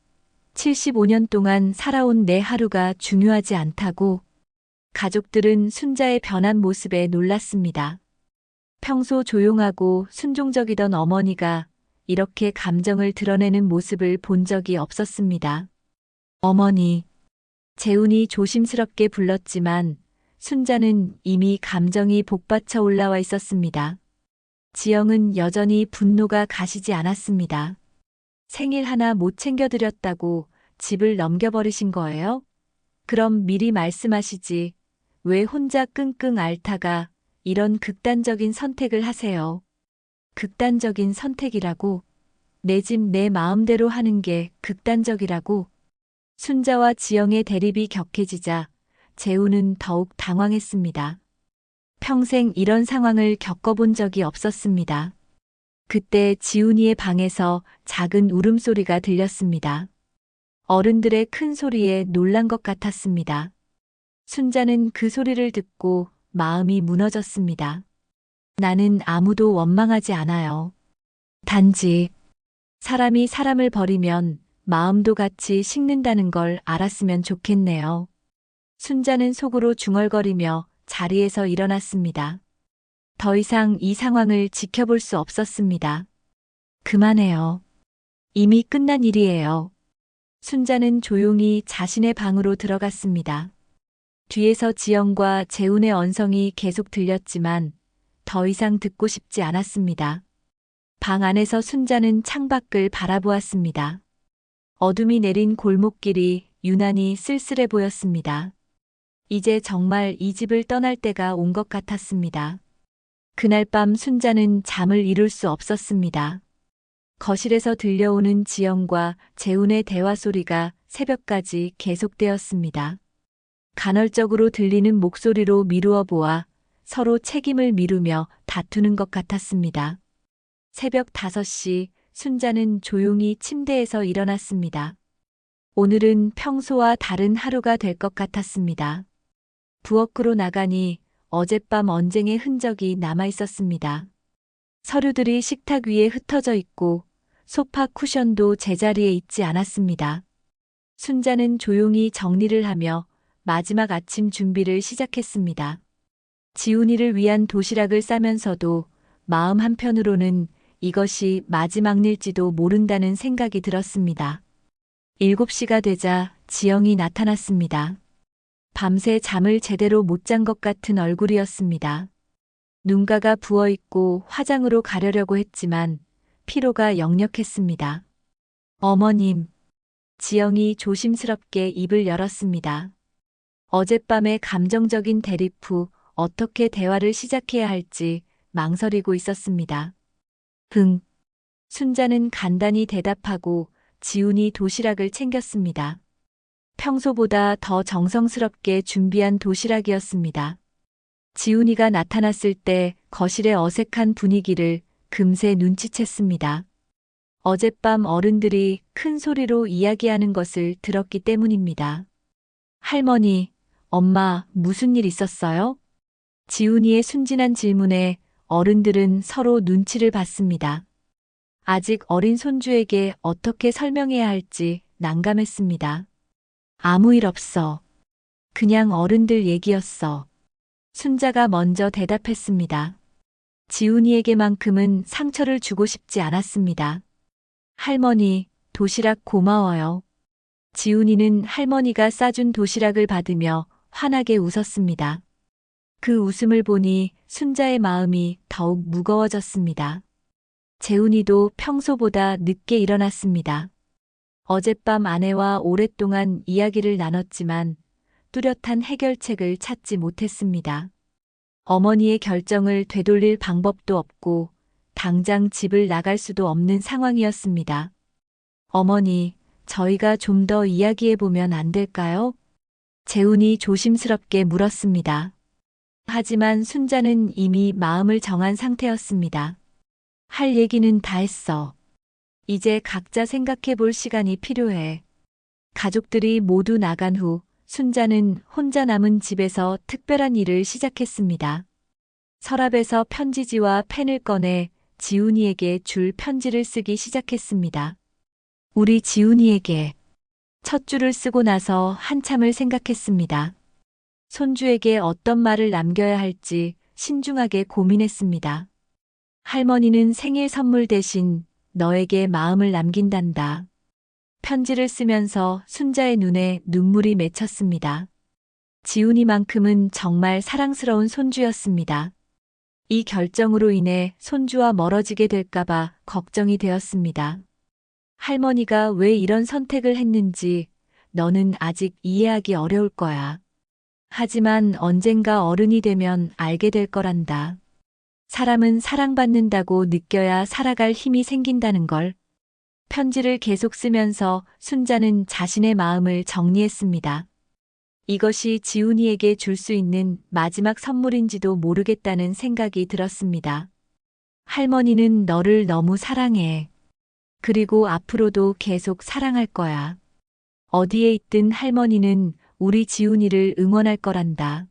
75년 동안 살아온 내 하루가 중요하지 않다고. 가족들은 순자의 변한 모습에 놀랐습니다. 평소 조용하고 순종적이던 어머니가 이렇게 감정을 드러내는 모습을 본 적이 없었습니다. 어머니. 재훈이 조심스럽게 불렀지만 순자는 이미 감정이 복받쳐 올라와 있었습니다. 지영은 여전히 분노가 가시지 않았습니다. 생일 하나 못 챙겨드렸다고 집을 넘겨버리신 거예요? 그럼 미리 말씀하시지. 왜 혼자 끙끙 앓다가 이런 극단적인 선택을 하세요? 극단적인 선택이라고? 내 집 내 마음대로 하는 게 극단적이라고? 순자와 지영의 대립이 격해지자 재훈은 더욱 당황했습니다. 평생 이런 상황을 겪어본 적이 없었습니다. 그때 지훈이의 방에서 작은 울음소리가 들렸습니다. 어른들의 큰 소리에 놀란 것 같았습니다. 순자는 그 소리를 듣고 마음이 무너졌습니다. 나는 아무도 원망하지 않아요. 단지 사람이 사람을 버리면 마음도 같이 식는다는 걸 알았으면 좋겠네요. 순자는 속으로 중얼거리며 자리에서 일어났습니다. 더 이상 이 상황을 지켜볼 수 없었습니다. 그만해요. 이미 끝난 일이에요. 순자는 조용히 자신의 방으로 들어갔습니다. 뒤에서 지영과 재훈의 언성이 계속 들렸지만 더 이상 듣고 싶지 않았습니다. 방 안에서 순자는 창밖을 바라보았습니다. 어둠이 내린 골목길이 유난히 쓸쓸해 보였습니다. 이제 정말 이 집을 떠날 때가 온 것 같았습니다. 그날 밤 순자는 잠을 이룰 수 없었습니다. 거실에서 들려오는 지영과 재훈의 대화 소리가 새벽까지 계속되었습니다. 간헐적으로 들리는 목소리로 미루어 보아 서로 책임을 미루며 다투는 것 같았습니다. 새벽 5시 순자는 조용히 침대에서 일어났습니다. 오늘은 평소와 다른 하루가 될 것 같았습니다. 부엌으로 나가니 어젯밤 언쟁의 흔적이 남아 있었습니다. 서류들이 식탁 위에 흩어져 있고 소파 쿠션도 제자리에 있지 않았습니다. 순자는 조용히 정리를 하며 마지막 아침 준비를 시작했습니다. 지훈이를 위한 도시락을 싸면서도 마음 한편으로는 이것이 마지막일지도 모른다는 생각이 들었습니다. 7시가 되자 지영이 나타났습니다. 밤새 잠을 제대로 못 잔 것 같은 얼굴이었습니다. 눈가가 부어있고 화장으로 가려려고 했지만 피로가 역력했습니다. 어머님, 지영이 조심스럽게 입을 열었습니다. 어젯밤의 감정적인 대립 후 어떻게 대화를 시작해야 할지 망설이고 있었습니다. 순자는 간단히 대답하고 지훈이 도시락을 챙겼습니다. 평소보다 더 정성스럽게 준비한 도시락이었습니다. 지훈이가 나타났을 때 거실의 어색한 분위기를 금세 눈치챘습니다. 어젯밤 어른들이 큰 소리로 이야기하는 것을 들었기 때문입니다. 할머니, 엄마, 무슨 일 있었어요? 지훈이의 순진한 질문에 어른들은 서로 눈치를 봤습니다. 아직 어린 손주에게 어떻게 설명해야 할지 난감했습니다. 아무 일 없어. 그냥 어른들 얘기였어. 순자가 먼저 대답했습니다. 지훈이에게만큼은 상처를 주고 싶지 않았습니다. 할머니, 도시락 고마워요. 지훈이는 할머니가 싸준 도시락을 받으며 환하게 웃었습니다. 그 웃음을 보니 순자의 마음이 더욱 무거워졌습니다. 재훈이도 평소보다 늦게 일어났습니다. 어젯밤 아내와 오랫동안 이야기를 나눴지만 뚜렷한 해결책을 찾지 못했습니다. 어머니의 결정을 되돌릴 방법도 없고 당장 집을 나갈 수도 없는 상황이었습니다. 어머니, 저희가 좀 더 이야기해보면 안 될까요? 재훈이 조심스럽게 물었습니다. 하지만 순자는 이미 마음을 정한 상태였습니다. 할 얘기는 다 했어. 이제 각자 생각해 볼 시간이 필요해. 가족들이 모두 나간 후 순자는 혼자 남은 집에서 특별한 일을 시작했습니다. 서랍에서 편지지와 펜을 꺼내 지훈이에게 줄 편지를 쓰기 시작했습니다. 우리 지훈이에게. 첫 줄을 쓰고 나서 한참을 생각했습니다. 손주에게 어떤 말을 남겨야 할지 신중하게 고민했습니다. 할머니는 생일 선물 대신 너에게 마음을 남긴단다. 편지를 쓰면서 순자의 눈에 눈물이 맺혔습니다. 지훈이만큼은 정말 사랑스러운 손주였습니다. 이 결정으로 인해 손주와 멀어지게 될까봐 걱정이 되었습니다. 할머니가 왜 이런 선택을 했는지 너는 아직 이해하기 어려울 거야. 하지만 언젠가 어른이 되면 알게 될 거란다. 사람은 사랑받는다고 느껴야 살아갈 힘이 생긴다는 걸. 편지를 계속 쓰면서 순자는 자신의 마음을 정리했습니다. 이것이 지훈이에게 줄 수 있는 마지막 선물인지도 모르겠다는 생각이 들었습니다. 할머니는 너를 너무 사랑해. 그리고 앞으로도 계속 사랑할 거야. 어디에 있든 할머니는 우리 지훈이를 응원할 거란다.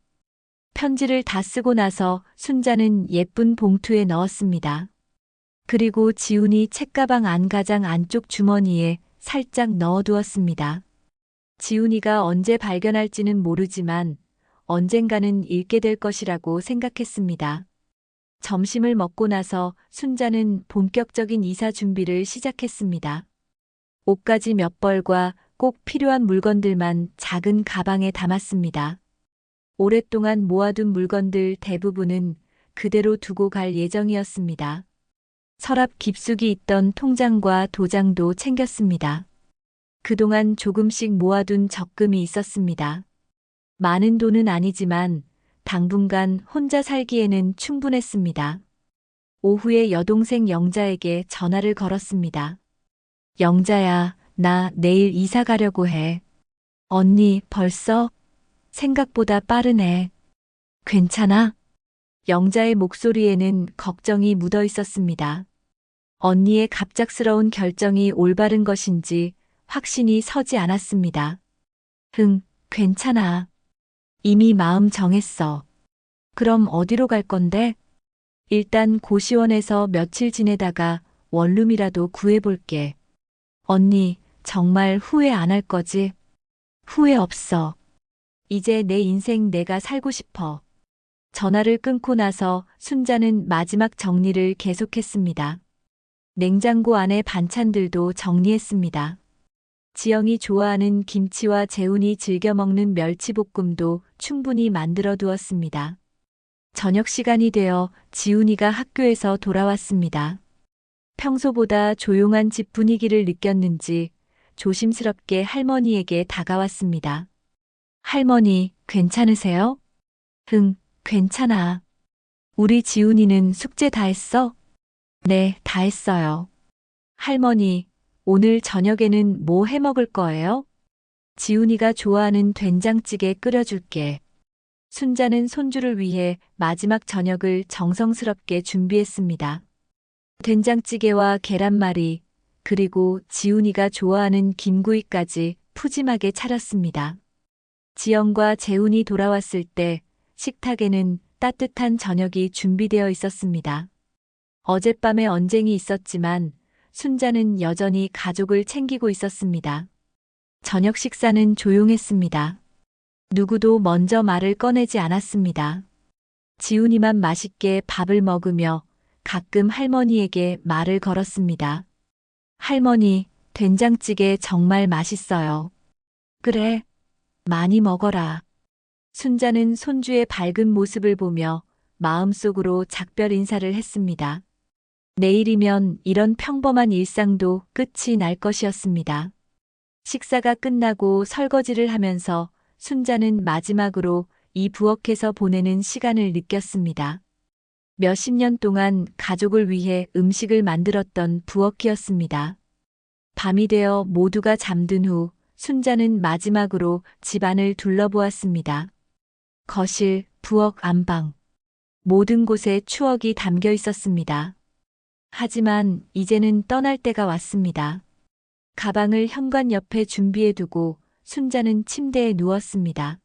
편지를 다 쓰고 나서 순자는 예쁜 봉투에 넣었습니다. 그리고 지훈이 책가방 안 가장 안쪽 주머니에 살짝 넣어두었습니다. 지훈이가 언제 발견할지는 모르지만 언젠가는 읽게 될 것이라고 생각했습니다. 점심을 먹고 나서 순자는 본격적인 이사 준비를 시작했습니다. 옷가지 몇 벌과 꼭 필요한 물건들만 작은 가방에 담았습니다. 오랫동안 모아둔 물건들 대부분은 그대로 두고 갈 예정이었습니다. 서랍 깊숙이 있던 통장과 도장도 챙겼습니다. 그동안 조금씩 모아둔 적금이 있었습니다. 많은 돈은 아니지만 당분간 혼자 살기에는 충분했습니다. 오후에 여동생 영자에게 전화를 걸었습니다. 영자야, 나 내일 이사 가려고 해. 언니, 벌써? 생각보다 빠르네. 괜찮아? 영자의 목소리에는 걱정이 묻어 있었습니다. 언니의 갑작스러운 결정이 올바른 것인지 확신이 서지 않았습니다. 괜찮아. 이미 마음 정했어. 그럼 어디로 갈 건데? 일단 고시원에서 며칠 지내다가 원룸이라도 구해볼게. 언니, 정말 후회 안 할 거지? 후회 없어. 이제 내 인생 내가 살고 싶어. 전화를 끊고 나서 순자는 마지막 정리를 계속했습니다. 냉장고 안에 반찬들도 정리했습니다. 지영이 좋아하는 김치와 재훈이 즐겨 먹는 멸치볶음도 충분히 만들어 두었습니다. 저녁 시간이 되어 지훈이가 학교에서 돌아왔습니다. 평소보다 조용한 집 분위기를 느꼈는지 조심스럽게 할머니에게 다가왔습니다. 할머니, 괜찮으세요? 응, 괜찮아. 우리 지훈이는 숙제 다 했어? 네, 다 했어요. 할머니, 오늘 저녁에는 뭐 해 먹을 거예요? 지훈이가 좋아하는 된장찌개 끓여줄게. 순자는 손주를 위해 마지막 저녁을 정성스럽게 준비했습니다. 된장찌개와 계란말이, 그리고 지훈이가 좋아하는 김구이까지 푸짐하게 차렸습니다. 지영과 재훈이 돌아왔을 때 식탁에는 따뜻한 저녁이 준비되어 있었습니다. 어젯밤에 언쟁이 있었지만 순자는 여전히 가족을 챙기고 있었습니다. 저녁 식사는 조용했습니다. 누구도 먼저 말을 꺼내지 않았습니다. 지훈이만 맛있게 밥을 먹으며 가끔 할머니에게 말을 걸었습니다. 할머니, 된장찌개 정말 맛있어요. 그래, 많이 먹어라. 순자는 손주의 밝은 모습을 보며 마음속으로 작별 인사를 했습니다. 내일이면 이런 평범한 일상도 끝이 날 것이었습니다. 식사가 끝나고 설거지를 하면서 순자는 마지막으로 이 부엌에서 보내는 시간을 느꼈습니다. 몇십 년 동안 가족을 위해 음식을 만들었던 부엌이었습니다. 밤이 되어 모두가 잠든 후 순자는 마지막으로 집안을 둘러보았습니다. 거실, 부엌, 안방. 모든 곳에 추억이 담겨 있었습니다. 하지만 이제는 떠날 때가 왔습니다. 가방을 현관 옆에 준비해두고 순자는 침대에 누웠습니다.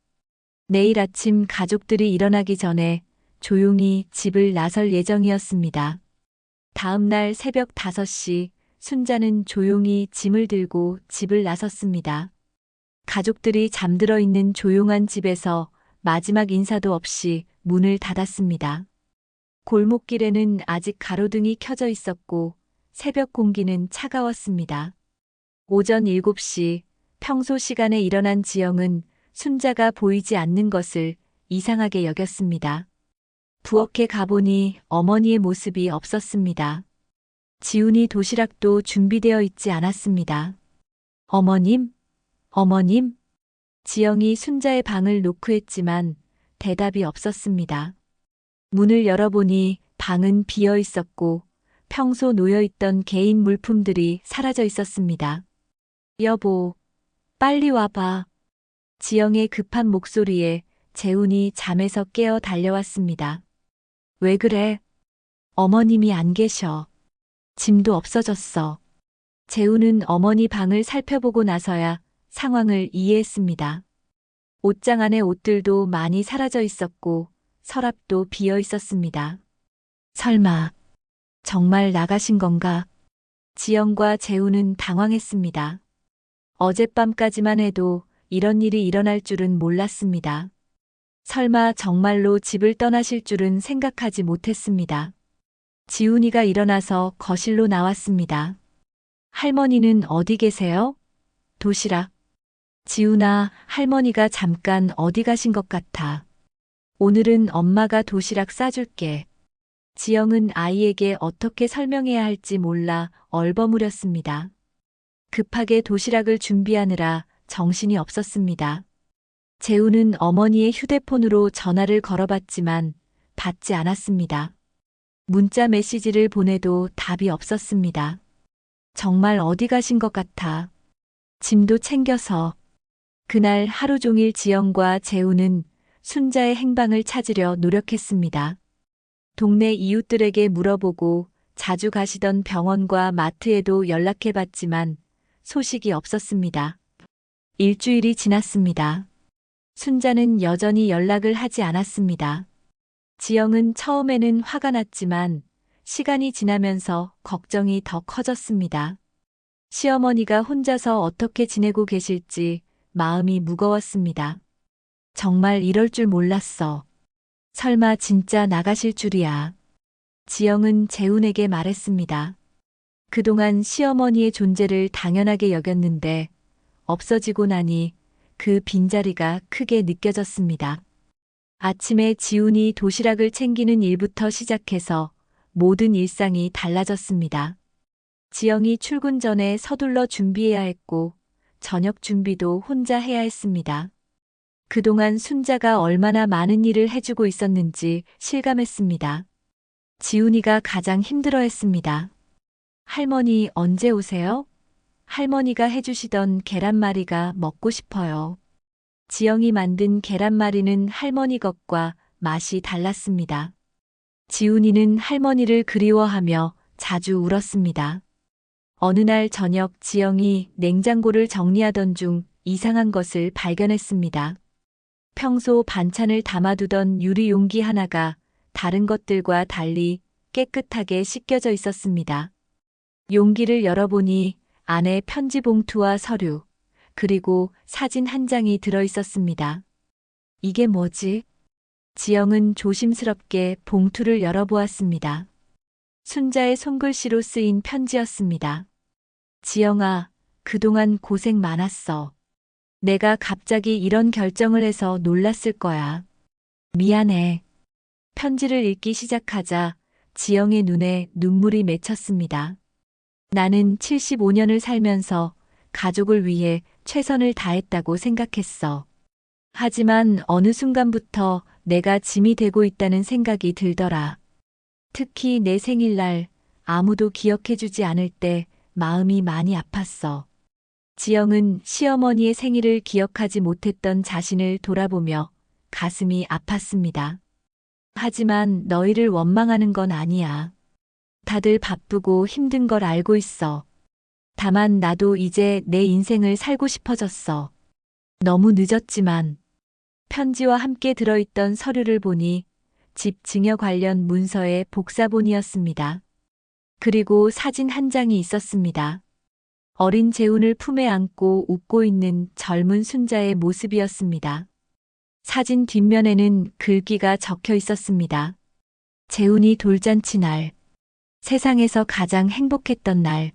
내일 아침 가족들이 일어나기 전에 조용히 집을 나설 예정이었습니다. 다음 날 새벽 5시 순자는 조용히 짐을 들고 집을 나섰습니다. 가족들이 잠들어 있는 조용한 집에서 마지막 인사도 없이 문을 닫았습니다. 골목길에는 아직 가로등이 켜져 있었고 새벽 공기는 차가웠습니다. 오전 7시 평소 시간에 일어난 지영은 순자가 보이지 않는 것을 이상하게 여겼습니다. 부엌에 가보니 어머니의 모습이 없었습니다. 지훈이 도시락도 준비되어 있지 않았습니다. 어머님? 어머님? 지영이 순자의 방을 노크했지만 대답이 없었습니다. 문을 열어보니 방은 비어 있었고 평소 놓여있던 개인 물품들이 사라져 있었습니다. 여보, 빨리 와봐. 지영의 급한 목소리에 재훈이 잠에서 깨어 달려왔습니다. 왜 그래? 어머님이 안 계셔. 짐도 없어졌어. 재훈은 어머니 방을 살펴보고 나서야 상황을 이해했습니다. 옷장 안에 옷들도 많이 사라져 있었고 서랍도 비어 있었습니다. 설마 정말 나가신 건가? 지영과 재훈은 당황했습니다. 어젯밤까지만 해도 이런 일이 일어날 줄은 몰랐습니다. 설마 정말로 집을 떠나실 줄은 생각하지 못했습니다. 지훈이가 일어나서 거실로 나왔습니다. 할머니는 어디 계세요? 도시락. 지훈아, 할머니가 잠깐 어디 가신 것 같아. 오늘은 엄마가 도시락 싸줄게. 지영은 아이에게 어떻게 설명해야 할지 몰라 얼버무렸습니다. 급하게 도시락을 준비하느라 정신이 없었습니다. 재훈은 어머니의 휴대폰으로 전화를 걸어봤지만 받지 않았습니다. 문자 메시지를 보내도 답이 없었습니다. 정말 어디 가신 것 같아. 짐도 챙겨서. 그날 하루 종일 지영과 재훈은 순자의 행방을 찾으려 노력했습니다. 동네 이웃들에게 물어보고 자주 가시던 병원과 마트에도 연락해봤지만 소식이 없었습니다. 일주일이 지났습니다. 순자는 여전히 연락을 하지 않았습니다. 지영은 처음에는 화가 났지만 시간이 지나면서 걱정이 더 커졌습니다. 시어머니가 혼자서 어떻게 지내고 계실지 마음이 무거웠습니다. 정말 이럴 줄 몰랐어. 설마 진짜 나가실 줄이야. 지영은 재훈에게 말했습니다. 그동안 시어머니의 존재를 당연하게 여겼는데 없어지고 나니 그 빈자리가 크게 느껴졌습니다. 아침에 지훈이 도시락을 챙기는 일부터 시작해서 모든 일상이 달라졌습니다. 지영이 출근 전에 서둘러 준비해야 했고 저녁 준비도 혼자 해야 했습니다. 그동안 순자가 얼마나 많은 일을 해주고 있었는지 실감했습니다. 지훈이가 가장 힘들어했습니다. 할머니 언제 오세요? 할머니가 해주시던 계란말이가 먹고 싶어요. 지영이 만든 계란말이는 할머니 것과 맛이 달랐습니다. 지훈이는 할머니를 그리워하며 자주 울었습니다. 어느 날 저녁 지영이 냉장고를 정리하던 중 이상한 것을 발견했습니다. 평소 반찬을 담아두던 유리 용기 하나가 다른 것들과 달리 깨끗하게 씻겨져 있었습니다. 용기를 열어보니 안에 편지 봉투와 서류, 그리고 사진 한 장이 들어 있었습니다. 이게 뭐지? 지영은 조심스럽게 봉투를 열어보았습니다. 순자의 손글씨로 쓰인 편지였습니다. 지영아, 그동안 고생 많았어. 내가 갑자기 이런 결정을 해서 놀랐을 거야. 미안해. 편지를 읽기 시작하자 지영의 눈에 눈물이 맺혔습니다. 나는 75년을 살면서 가족을 위해 최선을 다했다고 생각했어. 하지만 어느 순간부터 내가 짐이 되고 있다는 생각이 들더라. 특히 내 생일날 아무도 기억해주지 않을 때 마음이 많이 아팠어. 지영은 시어머니의 생일을 기억하지 못했던 자신을 돌아보며 가슴이 아팠습니다. 하지만 너희를 원망하는 건 아니야. 다들 바쁘고 힘든 걸 알고 있어. 다만 나도 이제 내 인생을 살고 싶어졌어. 너무 늦었지만. 편지와 함께 들어있던 서류를 보니 집 증여 관련 문서의 복사본이었습니다. 그리고 사진 한 장이 있었습니다. 어린 재훈을 품에 안고 웃고 있는 젊은 순자의 모습이었습니다. 사진 뒷면에는 글귀가 적혀 있었습니다. 재훈이 돌잔치 날. 세상에서 가장 행복했던 날.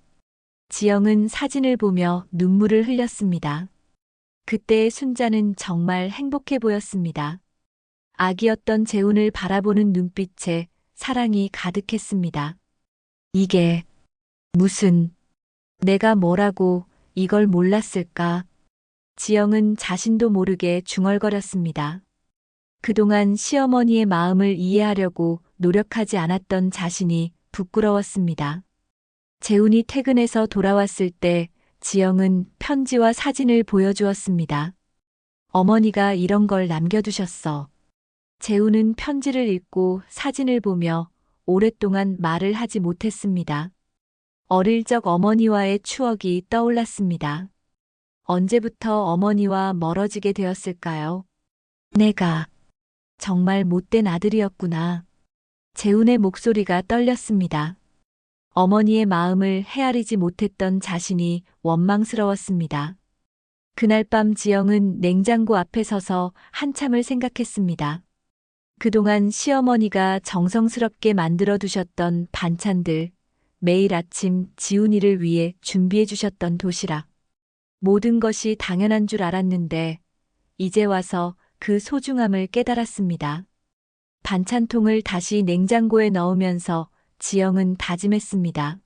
지영은 사진을 보며 눈물을 흘렸습니다. 그때의 순자는 정말 행복해 보였습니다. 아기였던 재훈을 바라보는 눈빛에 사랑이 가득했습니다. 이게 무슨 내가 뭐라고 이걸 몰랐을까? 지영은 자신도 모르게 중얼거렸습니다. 그동안 시어머니의 마음을 이해하려고 노력하지 않았던 자신이 부끄러웠습니다. 재훈이 퇴근해서 돌아왔을 때 지영은 편지와 사진을 보여주었습니다. 어머니가 이런 걸 남겨두셨어. 재훈은 편지를 읽고 사진을 보며 오랫동안 말을 하지 못했습니다. 어릴 적 어머니와의 추억이 떠올랐습니다. 언제부터 어머니와 멀어지게 되었을까요? 내가 정말 못된 아들이었구나. 재훈의 목소리가 떨렸습니다. 어머니의 마음을 헤아리지 못했던 자신이 원망스러웠습니다. 그날 밤 지영은 냉장고 앞에 서서 한참을 생각했습니다. 그동안 시어머니가 정성스럽게 만들어 두셨던 반찬들, 매일 아침 지훈이를 위해 준비해 주셨던 도시락. 모든 것이 당연한 줄 알았는데 이제 와서 그 소중함을 깨달았습니다. 반찬통을 다시 냉장고에 넣으면서 지영은 다짐했습니다.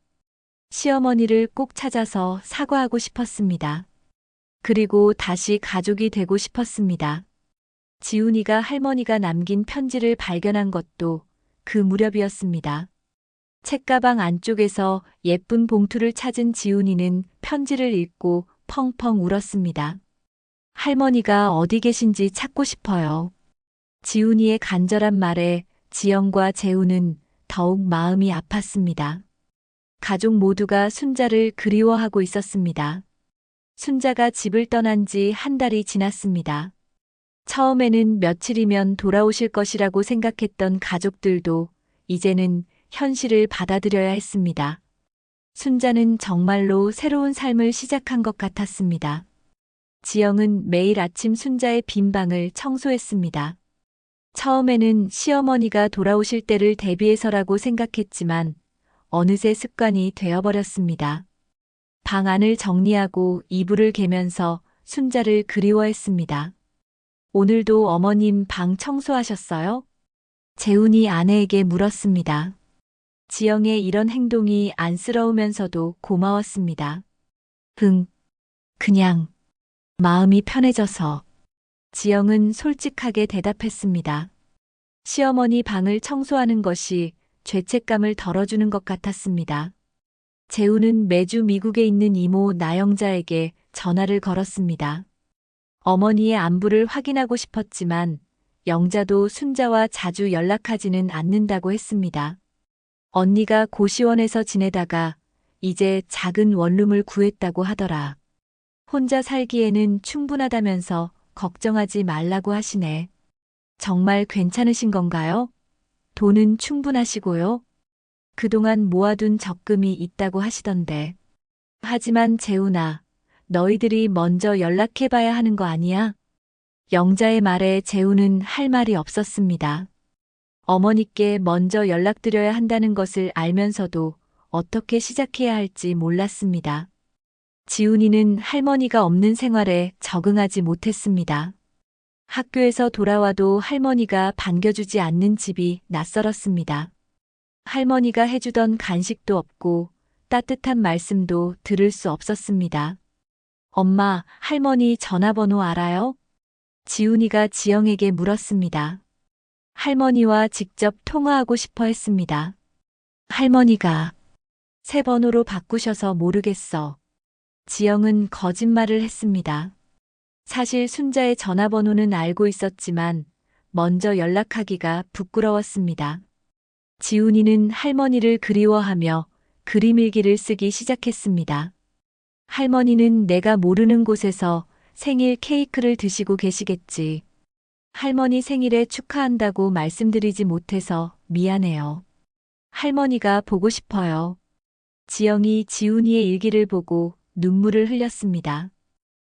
시어머니를 꼭 찾아서 사과하고 싶었습니다. 그리고 다시 가족이 되고 싶었습니다. 지훈이가 할머니가 남긴 편지를 발견한 것도 그 무렵이었습니다. 책가방 안쪽에서 예쁜 봉투를 찾은 지훈이는 편지를 읽고 펑펑 울었습니다. 할머니가 어디 계신지 찾고 싶어요. 지훈이의 간절한 말에 지영과 재훈은 더욱 마음이 아팠습니다. 가족 모두가 순자를 그리워하고 있었습니다. 순자가 집을 떠난 지 한 달이 지났습니다. 처음에는 며칠이면 돌아오실 것이라고 생각했던 가족들도 이제는 현실을 받아들여야 했습니다. 순자는 정말로 새로운 삶을 시작한 것 같았습니다. 지영은 매일 아침 순자의 빈 방을 청소했습니다. 처음에는 시어머니가 돌아오실 때를 대비해서라고 생각했지만 어느새 습관이 되어버렸습니다. 방 안을 정리하고 이불을 개면서 순자를 그리워했습니다. 오늘도 어머님 방 청소하셨어요? 재훈이 아내에게 물었습니다. 지영의 이런 행동이 안쓰러우면서도 고마웠습니다. 그냥 마음이 편해져서. 지영은 솔직하게 대답했습니다. 시어머니 방을 청소하는 것이 죄책감을 덜어주는 것 같았습니다. 재훈은 매주 미국에 있는 이모 나영자에게 전화를 걸었습니다. 어머니의 안부를 확인하고 싶었지만 영자도 순자와 자주 연락하지는 않는다고 했습니다. 언니가 고시원에서 지내다가 이제 작은 원룸을 구했다고 하더라. 혼자 살기에는 충분하다면서 걱정하지 말라고 하시네. 정말 괜찮으신 건가요? 돈은 충분하시고요. 그동안 모아둔 적금이 있다고 하시던데. 하지만 재훈아, 너희들이 먼저 연락해봐야 하는 거 아니야? 영자의 말에 재훈은 할 말이 없었습니다. 어머니께 먼저 연락드려야 한다는 것을 알면서도 어떻게 시작해야 할지 몰랐습니다. 지훈이는 할머니가 없는 생활에 적응하지 못했습니다. 학교에서 돌아와도 할머니가 반겨주지 않는 집이 낯설었습니다. 할머니가 해주던 간식도 없고 따뜻한 말씀도 들을 수 없었습니다. 엄마, 할머니 전화번호 알아요? 지훈이가 지영에게 물었습니다. 할머니와 직접 통화하고 싶어 했습니다. 할머니가 새 번호로 바꾸셔서 모르겠어. 지영은 거짓말을 했습니다. 사실 순자의 전화번호는 알고 있었지만 먼저 연락하기가 부끄러웠습니다. 지훈이는 할머니를 그리워하며 그림 일기를 쓰기 시작했습니다. 할머니는 내가 모르는 곳에서 생일 케이크를 드시고 계시겠지. 할머니 생일에 축하한다고 말씀드리지 못해서 미안해요. 할머니가 보고 싶어요. 지영이 지훈이의 일기를 보고 눈물을 흘렸습니다.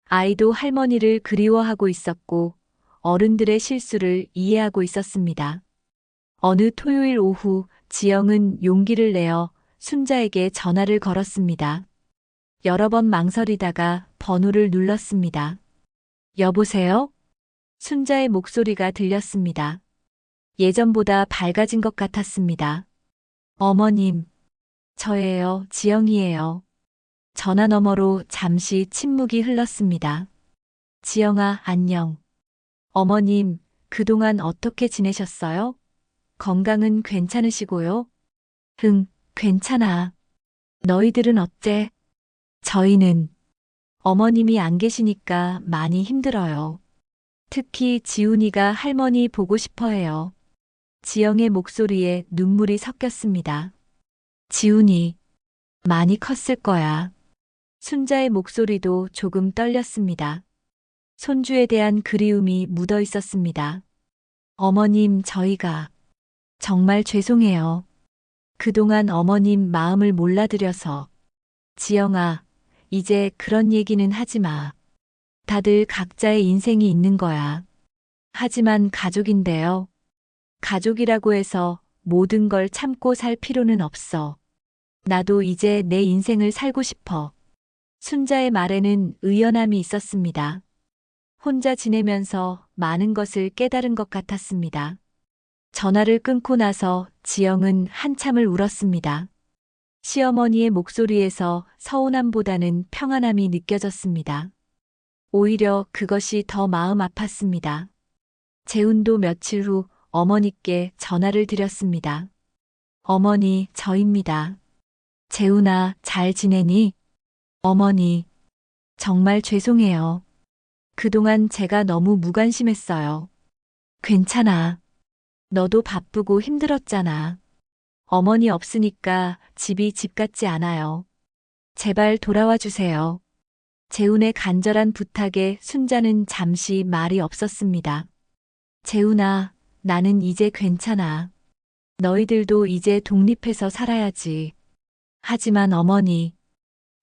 아이도 할머니를 그리워하고 있었고 어른들의 실수를 이해하고 있었습니다. 어느 토요일 오후 지영은 용기를 내어 순자에게 전화를 걸었습니다. 여러 번 망설이다가 번호를 눌렀습니다. 여보세요? 순자의 목소리가 들렸습니다. 예전보다 밝아진 것 같았습니다. 어머님, 저예요, 지영이에요. 전화 너머로 잠시 침묵이 흘렀습니다. 지영아, 안녕. 어머님, 그동안 어떻게 지내셨어요? 건강은 괜찮으시고요? 괜찮아. 너희들은 어때? 저희는 어머님이 안 계시니까 많이 힘들어요. 특히 지훈이가 할머니 보고 싶어 해요. 지영의 목소리에 눈물이 섞였습니다. 지훈이 많이 컸을 거야. 순자의 목소리도 조금 떨렸습니다. 손주에 대한 그리움이 묻어 있었습니다. 어머님, 저희가 정말 죄송해요. 그동안 어머님 마음을 몰라드려서. 지영아, 이제 그런 얘기는 하지 마. 다들 각자의 인생이 있는 거야. 하지만 가족인데요. 가족이라고 해서 모든 걸 참고 살 필요는 없어. 나도 이제 내 인생을 살고 싶어. 순자의 말에는 의연함이 있었습니다. 혼자 지내면서 많은 것을 깨달은 것 같았습니다. 전화를 끊고 나서 지영은 한참을 울었습니다. 시어머니의 목소리에서 서운함보다는 평안함이 느껴졌습니다. 오히려 그것이 더 마음 아팠습니다. 재훈도 며칠 후 어머니께 전화를 드렸습니다. 어머니, 저입니다. 재훈아, 잘 지내니? 어머니, 정말 죄송해요. 그동안 제가 너무 무관심했어요. 괜찮아. 너도 바쁘고 힘들었잖아. 어머니 없으니까 집이 집 같지 않아요. 제발 돌아와 주세요. 재훈의 간절한 부탁에 순자는 잠시 말이 없었습니다. 재훈아, 나는 이제 괜찮아. 너희들도 이제 독립해서 살아야지. 하지만 어머니,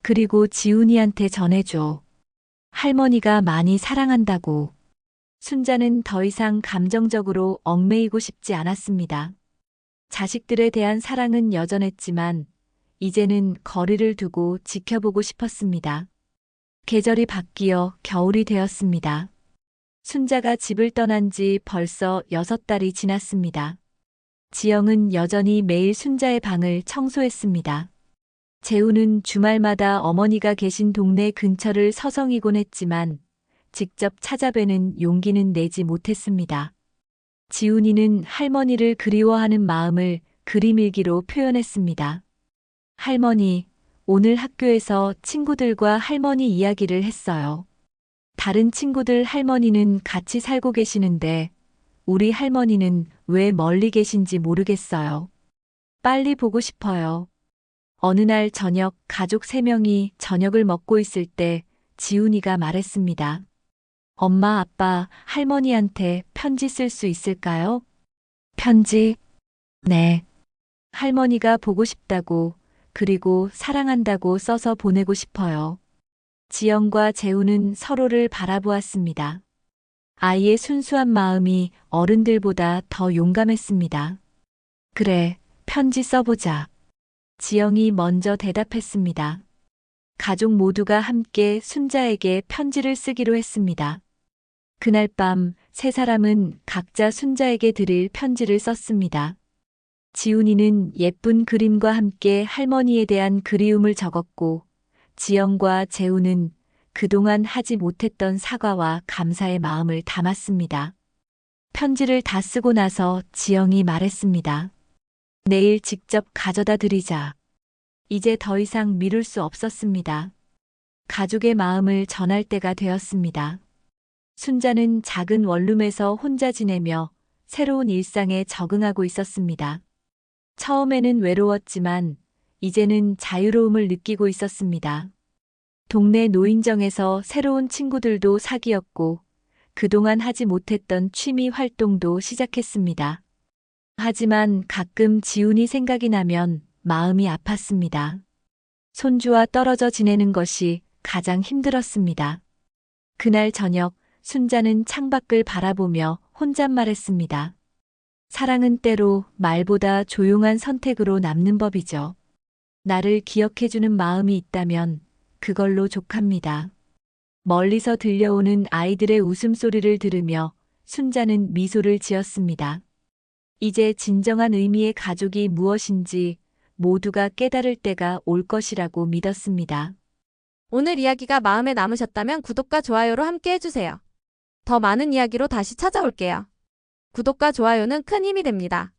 그리고 지훈이한테 전해줘. 할머니가 많이 사랑한다고. 순자는 더 이상 감정적으로 얽매이고 싶지 않았습니다. 자식들에 대한 사랑은 여전했지만 이제는 거리를 두고 지켜보고 싶었습니다. 계절이 바뀌어 겨울이 되었습니다. 순자가 집을 떠난 지 벌써 6달이 지났습니다. 지영은 여전히 매일 순자의 방을 청소했습니다. 재우는 주말마다 어머니가 계신 동네 근처를 서성이곤 했지만 직접 찾아뵈는 용기는 내지 못했습니다. 지훈이는 할머니를 그리워하는 마음을 그림일기로 표현했습니다. 할머니, 오늘 학교에서 친구들과 할머니 이야기를 했어요. 다른 친구들 할머니는 같이 살고 계시는데 우리 할머니는 왜 멀리 계신지 모르겠어요. 빨리 보고 싶어요. 어느 날 저녁 가족 3명이 저녁을 먹고 있을 때 지훈이가 말했습니다. 엄마, 아빠, 할머니한테 편지 쓸 수 있을까요? 편지? 네. 할머니가 보고 싶다고, 그리고 사랑한다고 써서 보내고 싶어요. 지영과 재훈은 서로를 바라보았습니다. 아이의 순수한 마음이 어른들보다 더 용감했습니다. 그래, 편지 써보자. 지영이 먼저 대답했습니다. 가족 모두가 함께 순자에게 편지를 쓰기로 했습니다. 그날 밤 3사람은 각자 순자에게 드릴 편지를 썼습니다. 지훈이는 예쁜 그림과 함께 할머니에 대한 그리움을 적었고, 지영과 재훈은 그동안 하지 못했던 사과와 감사의 마음을 담았습니다. 편지를 다 쓰고 나서 지영이 말했습니다. 내일 직접 가져다 드리자. 이제 더 이상 미룰 수 없었습니다. 가족의 마음을 전할 때가 되었습니다. 순자는 작은 원룸에서 혼자 지내며 새로운 일상에 적응하고 있었습니다. 처음에는 외로웠지만 이제는 자유로움을 느끼고 있었습니다. 동네 노인정에서 새로운 친구들도 사귀었고 그동안 하지 못했던 취미 활동도 시작했습니다. 하지만 가끔 지훈이 생각이 나면 마음이 아팠습니다. 손주와 떨어져 지내는 것이 가장 힘들었습니다. 그날 저녁 순자는 창밖을 바라보며 혼잣말했습니다. 사랑은 때로 말보다 조용한 선택으로 남는 법이죠. 나를 기억해주는 마음이 있다면 그걸로 족합니다. 멀리서 들려오는 아이들의 웃음소리를 들으며 순자는 미소를 지었습니다. 이제 진정한 의미의 가족이 무엇인지 모두가 깨달을 때가 올 것이라고 믿었습니다. 오늘 이야기가 마음에 남으셨다면 구독과 좋아요로 함께 해주세요. 더 많은 이야기로 다시 찾아올게요. 구독과 좋아요는 큰 힘이 됩니다.